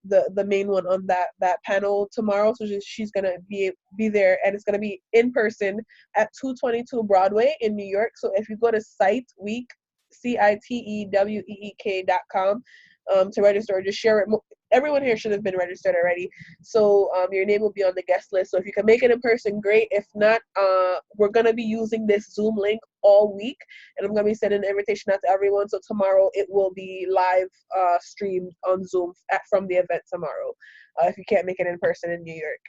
[SPEAKER 1] the main one on that panel tomorrow. So she's going to be there, and it's going to be in person at 222 Broadway in New York. So if you go to CITE Week, CITEWEEK.com to register, or just share it. Everyone here should have been registered already. So your name will be on the guest list. So if you can make it in person, great. If not, we're going to be using this Zoom link all week, and I'm going to be sending an invitation out to everyone. So tomorrow it will be live streamed on Zoom from the event tomorrow, if you can't make it in person in New York.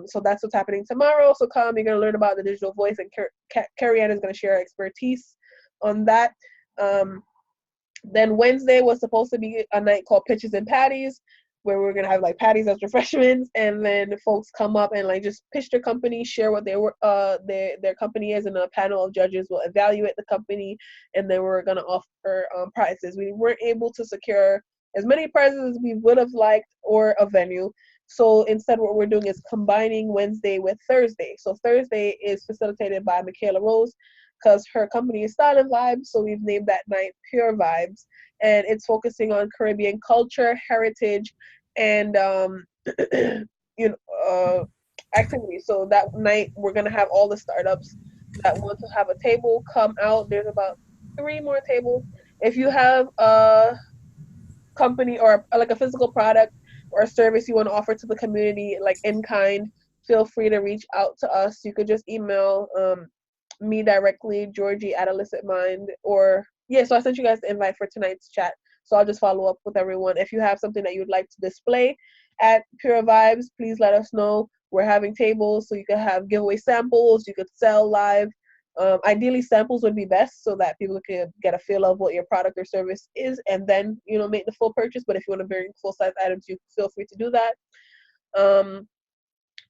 [SPEAKER 1] So that's what's happening tomorrow. So come, you're going to learn about the digital voice, and Carrie Ann is going to share her expertise on that. Then Wednesday was supposed to be a night called Pitches and Patties, where we're gonna have like patties as refreshments, and then folks come up and like just pitch their company, share what their company is, and a panel of judges will evaluate the company, and then we're gonna offer prizes. We weren't able to secure as many prizes as we would have liked, or a venue. So instead, what we're doing is combining Wednesday with Thursday. So Thursday is facilitated by Michaela Rose, because her company is Style and Vibes, so we've named that night Pure Vibes, and it's focusing on Caribbean culture, heritage, and activities. So that night we're gonna have all the startups that want to have a table come out. There's about 3 more tables. If you have a company or like a physical product or a service you want to offer to the community, like in kind, feel free to reach out to us. You could just email me directly, Georgie at Illicit Mind, or so I sent you guys the invite for tonight's chat. So I'll just follow up with everyone. If you have something that you'd like to display at Pure Vibes, please let us know. We're having tables, so you can have giveaway samples. You could sell live. Ideally, samples would be best, so that people can get a feel of what your product or service is, and then make the full purchase. But if you want to bring full size items, you feel free to do that.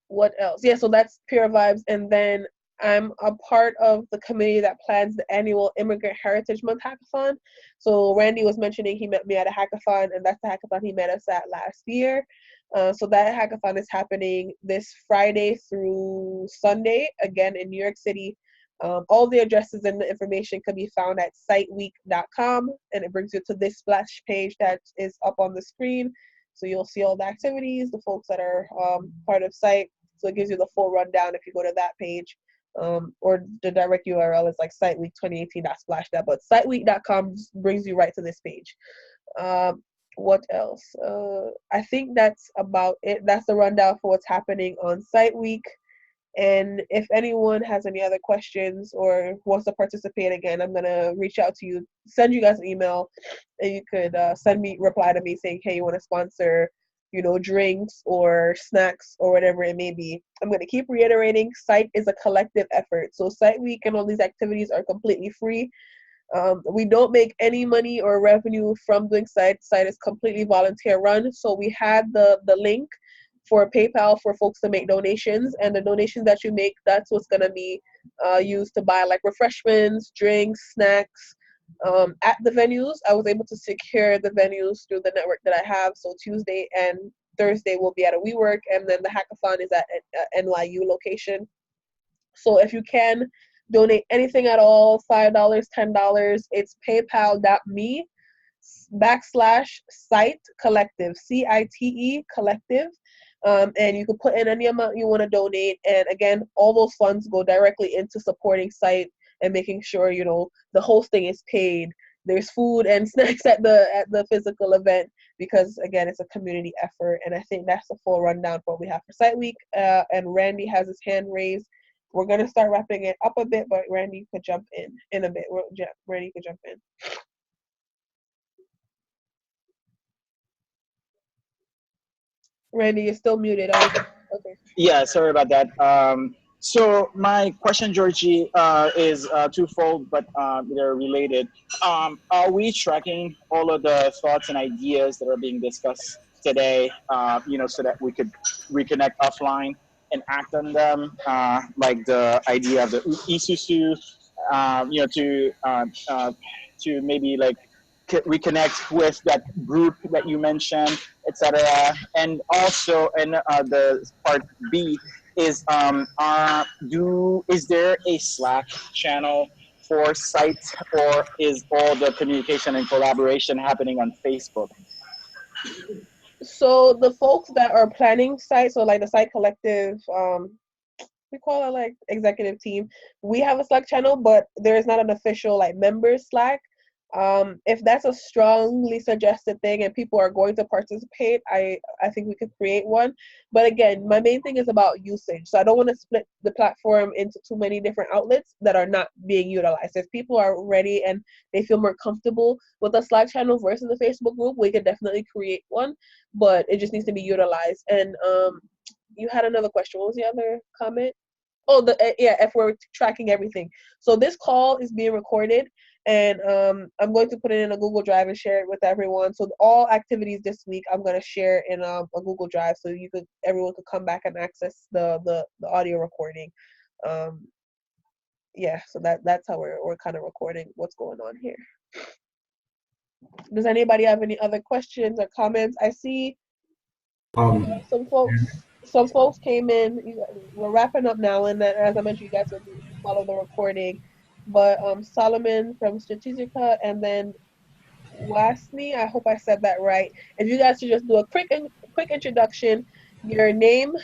[SPEAKER 1] What else? Yeah, so that's Pure Vibes, and then I'm a part of the committee that plans the annual Immigrant Heritage Month Hackathon. So Randy was mentioning he met me at a hackathon, and that's the hackathon he met us at last year. So that hackathon is happening this Friday through Sunday, again in New York City. All the addresses and the information can be found at citeweek.com, and it brings you to this splash page that is up on the screen. So you'll see all the activities, the folks that are part of CITE. So it gives you the full rundown if you go to that page. Or the direct URL is like citeweek2018.splash.net, but citeweek.com brings you right to this page. What else? I think that's about it. That's the rundown for what's happening on CITE Week. And if anyone has any other questions or wants to participate again, I'm gonna reach out to you, send you guys an email, and you could reply to me saying, hey, you want to sponsor drinks or snacks or whatever it may be. I'm going to keep reiterating, CITE is a collective effort. So CITE Week and all these activities are completely free. We don't make any money or revenue from doing CITE. CITE is completely volunteer run. So we had the link for PayPal for folks to make donations, and the donations that you make, that's what's gonna be used to buy like refreshments, drinks, snacks. At the venues, I was able to secure the venues through the network that I have. So Tuesday and Thursday will be at a WeWork, and then the hackathon is at NYU location. So if you can donate anything at all, $5, $10, it's paypal.me/CITE collective, CITE collective. And you can put in any amount you want to donate. And again, all those funds go directly into supporting CITE and making sure, you know, the hosting is paid. There's food and snacks at the physical event, because again, it's a community effort. And I think that's the full rundown for what we have for CITE Week. And Randy has his hand raised. We're gonna start wrapping it up a bit, but Randy could jump in a bit. Randy could jump in. Randy, you're still muted. Okay.
[SPEAKER 2] Yeah, sorry about that. So my question, Georgie, is twofold, but they're related. Are we tracking all of the thoughts and ideas that are being discussed today, so that we could reconnect offline and act on them, like the idea of the isusu, to maybe like reconnect with that group that you mentioned, etc. And also, and the part B is, is there a Slack channel for CITE, or is all the communication and collaboration happening on Facebook?
[SPEAKER 1] So the folks that are planning CITE, so like the CITE collective, we call it like executive team, we have a Slack channel, but there is not an official like members Slack. If that's a strongly suggested thing and people are going to participate, I think we could create one. But again, my main thing is about usage. So I don't want to split the platform into too many different outlets that are not being utilized. If people are ready and they feel more comfortable with a Slack channel versus a Facebook group, we could definitely create one, but it just needs to be utilized. And you had another question. What was the other comment? Oh, if we're tracking everything. So this call is being recorded, and I'm going to put it in a Google Drive and share it with everyone. So all activities this week, I'm going to share in a Google Drive, so everyone could come back and access the audio recording. Yeah, so that's how we're kind of recording what's going on here. Does anybody have any other questions or comments? I see some folks came in. We're wrapping up now, and then, as I mentioned, you guys will follow the recording. But Solomon from Strategica, and then Wasney, I hope I said that right. If you guys should just do a quick introduction, your name,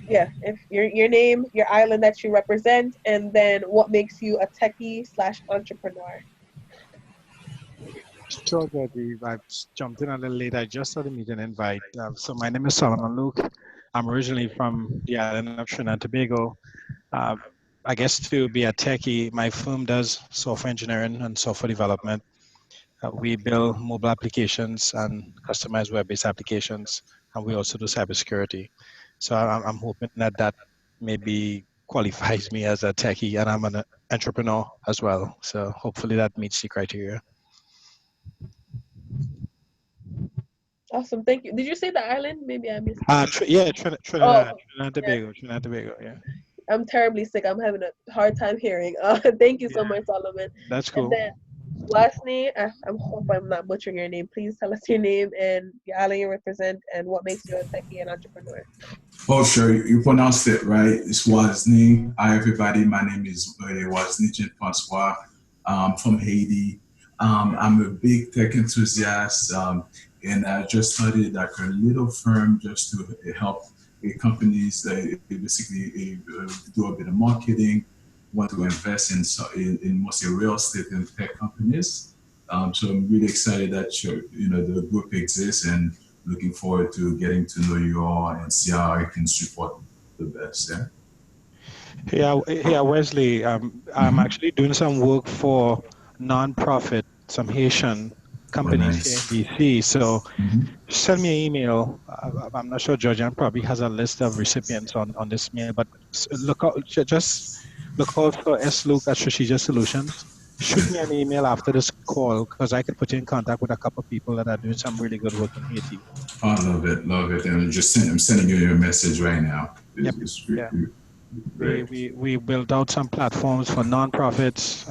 [SPEAKER 1] if your name, your island that you represent, and then what makes you a techie/entrepreneur.
[SPEAKER 12] Sure, Debbie. I've jumped in a little late. I just saw the meeting invite. So my name is Solomon Luke. I'm originally from the island of Trinidad and Tobago. I guess to be a techie, my firm does software engineering and software development. We build mobile applications and customized web-based applications, and we also do cybersecurity. So I'm hoping that maybe qualifies me as a techie, and I'm an entrepreneur as well. So hopefully that meets the criteria.
[SPEAKER 1] Awesome, thank you. Did you say the island? Maybe I missed.
[SPEAKER 12] Trinidad and Tobago. Trinidad and Tobago. Yeah.
[SPEAKER 1] I'm terribly sick. I'm having a hard time hearing. Thank you so much, Solomon.
[SPEAKER 12] That's cool.
[SPEAKER 1] And then Wasney, I hope I'm not butchering your name. Please tell us your name and your island you represent and what makes you a techie and entrepreneur.
[SPEAKER 13] Oh, sure. You pronounced it right. It's Wasni. Hi, everybody. My name is Wasni Jean Francois. I'm from Haiti. I'm a big tech enthusiast, and I just started like a little firm just to help companies basically do a bit of marketing, want to invest in mostly real estate and tech companies. So I'm really excited that the group exists, and looking forward to getting to know you all and see how I can support the best.
[SPEAKER 12] Yeah, Wesley. I'm actually doing some work for nonprofit, some Haitian companies here in DC. So send me an email. I'm not sure Georgian probably has a list of recipients on this mail, but just look out for sluke@Strategia Solutions, shoot me an email after this call because I could put you in contact with a couple of people that are doing some really good work in Haiti.
[SPEAKER 13] Oh, love it. And I'm sending you a message right now.
[SPEAKER 12] Yep. Yeah. We built out some platforms for nonprofits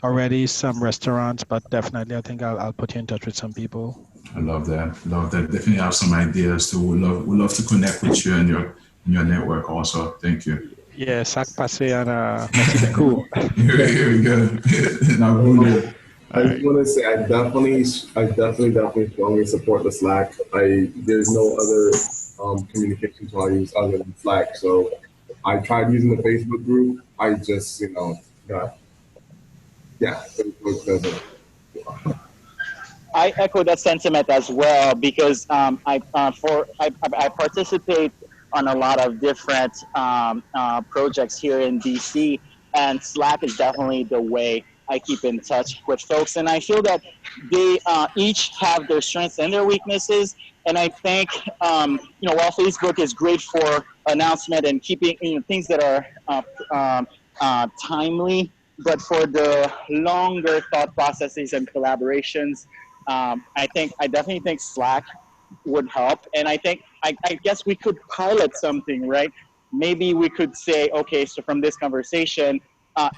[SPEAKER 12] already, some restaurants, but definitely I think I'll put you in touch with some people.
[SPEAKER 13] I love that. Definitely have some ideas too. We love to connect with you and your network also. Thank you.
[SPEAKER 12] Yeah, sac passé and merci beaucoup.
[SPEAKER 13] Here we go.
[SPEAKER 7] I just want to say I definitely strongly support the Slack. There's no other communication tool I use other than Slack. So I tried using the Facebook group. I just Facebook doesn't.
[SPEAKER 2] I echo that sentiment as well because I participate on a lot of different projects here in DC, and Slack is definitely the way I keep in touch with folks. And I feel that they each have their strengths and their weaknesses. And I think while Facebook is great for announcement and keeping things that are timely, but for the longer thought processes and collaborations, I definitely think Slack would help. And I guess we could pilot something, right? Maybe we could say, okay, so from this conversation,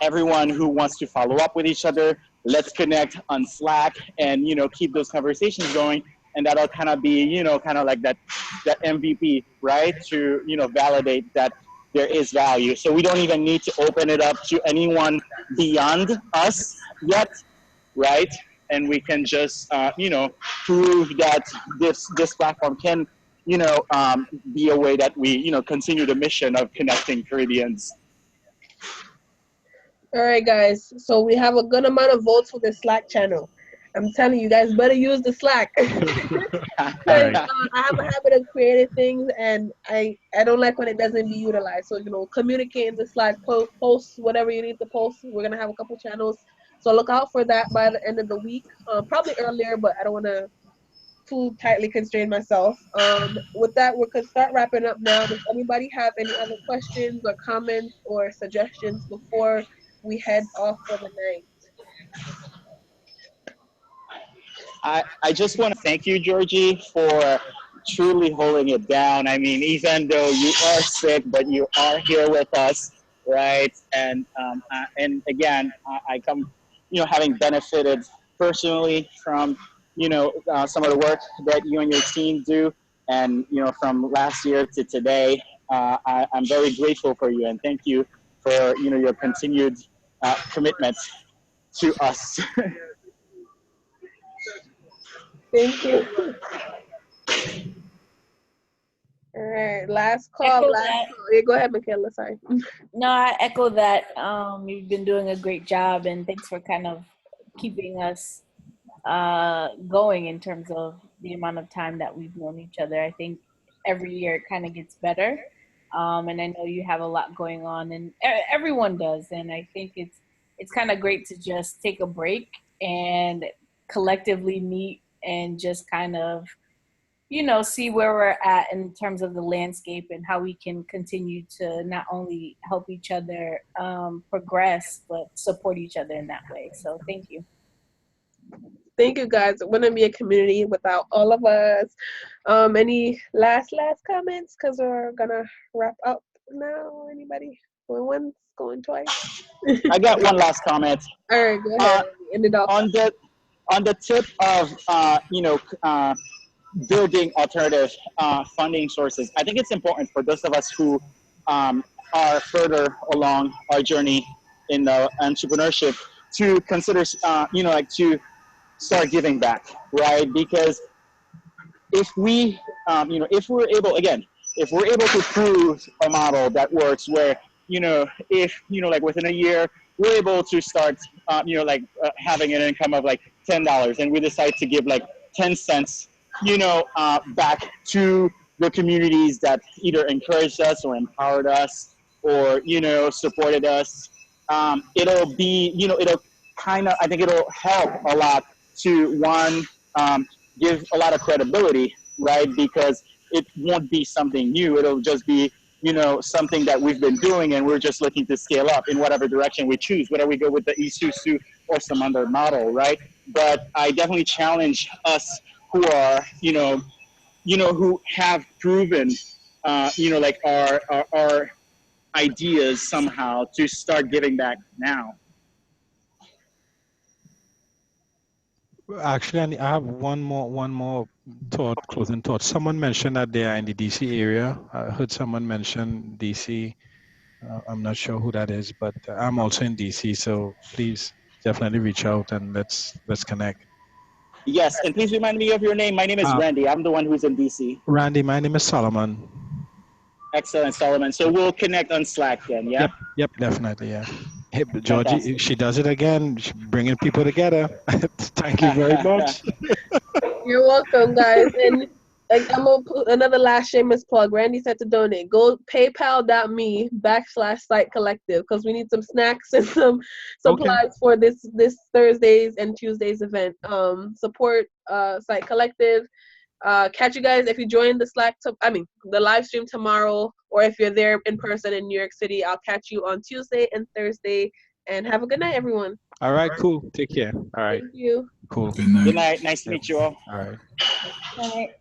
[SPEAKER 2] everyone who wants to follow up with each other, let's connect on Slack and, keep those conversations going. And that'll kind of be, kind of like that MVP, right? To, validate that there is value. So we don't even need to open it up to anyone beyond us yet, right? And we can just, prove that this platform can, be a way that we, continue the mission of connecting Caribbeans.
[SPEAKER 1] All right, guys. So we have a good amount of votes for the Slack channel. I'm telling you guys, better use the Slack. I have a habit of creating things, and I don't like when it doesn't be utilized. So communicate in the Slack, post whatever you need to post. We're gonna have a couple channels, so look out for that by the end of the week. Probably earlier, but I don't want to too tightly constrain myself. With that, we could start wrapping up now. Does anybody have any other questions or comments or suggestions before we head off for the night?
[SPEAKER 2] I just want to thank you, Georgie, for truly holding it down. I mean, even though you are sick, but you are here with us, right? And again, I come, having benefited personally from, some of the work that you and your team do, and from last year to today, I'm very grateful for you, and thank you for your continued commitment to us.
[SPEAKER 1] Thank you. All right, last call. Yeah, go ahead, Michaela. Sorry.
[SPEAKER 3] No, I echo that. You've been doing a great job, and thanks for kind of keeping us going in terms of the amount of time that we've known each other. I think every year it kind of gets better, and I know you have a lot going on, and everyone does. And I think it's kind of great to just take a break and collectively meet and just kind of, see where we're at in terms of the landscape and how we can continue to not only help each other progress, but support each other in that way. So thank you.
[SPEAKER 1] Thank you, guys. It wouldn't be a community without all of us. Any last comments? Because we're going to wrap up now. Anybody? Going once, going twice?
[SPEAKER 2] I got one last comment.
[SPEAKER 1] All right, go ahead. End it off.
[SPEAKER 2] On the tip of, building alternative funding sources, I think it's important for those of us who are further along our journey in entrepreneurship to consider, to start giving back, right? Because if we, if we're able to prove a model that works where, if, within a year, we're able to start, having an income of $10 and we decide to give 10 cents, back to the communities that either encouraged us or empowered us or, supported us. It'll be, I think it'll help a lot to give a lot of credibility, right? Because it won't be something new. It'll just be, something that we've been doing, and we're just looking to scale up in whatever direction we choose, whether we go with the Isuzu or some other model, right? But I definitely challenge us who are, who have proven, like our ideas somehow to start giving back now.
[SPEAKER 12] Actually, I have one more thought, closing thought. Someone mentioned that they are in the DC area. I heard someone mention DC. I'm not sure who that is, but I'm also in DC. So please definitely reach out and let's connect.
[SPEAKER 2] Yes, and please remind me of your name. My name is Randy. I'm the one who's in DC.
[SPEAKER 12] Randy, my name is Solomon.
[SPEAKER 2] Excellent, Solomon. So we'll connect on Slack then, yeah?
[SPEAKER 12] Yep, definitely, yeah. Hey, Georgie,
[SPEAKER 2] Fantastic.
[SPEAKER 12] she does it again, bringing people together. Thank you very much.
[SPEAKER 1] You're welcome, guys. And I'm gonna put another last shameless plug. Randy said to donate. Go paypal.me/CITE Collective because we need some snacks and some supplies for this Thursday's and Tuesday's event. Support CITE Collective. Catch you guys if you join the the live stream tomorrow, or if you're there in person in New York City. I'll catch you on Tuesday and Thursday. And have a good night, everyone.
[SPEAKER 12] All right, cool. Take care. All right.
[SPEAKER 1] Thank you.
[SPEAKER 12] Cool.
[SPEAKER 2] Good night. Nice to meet you all.
[SPEAKER 12] All right.
[SPEAKER 3] All right.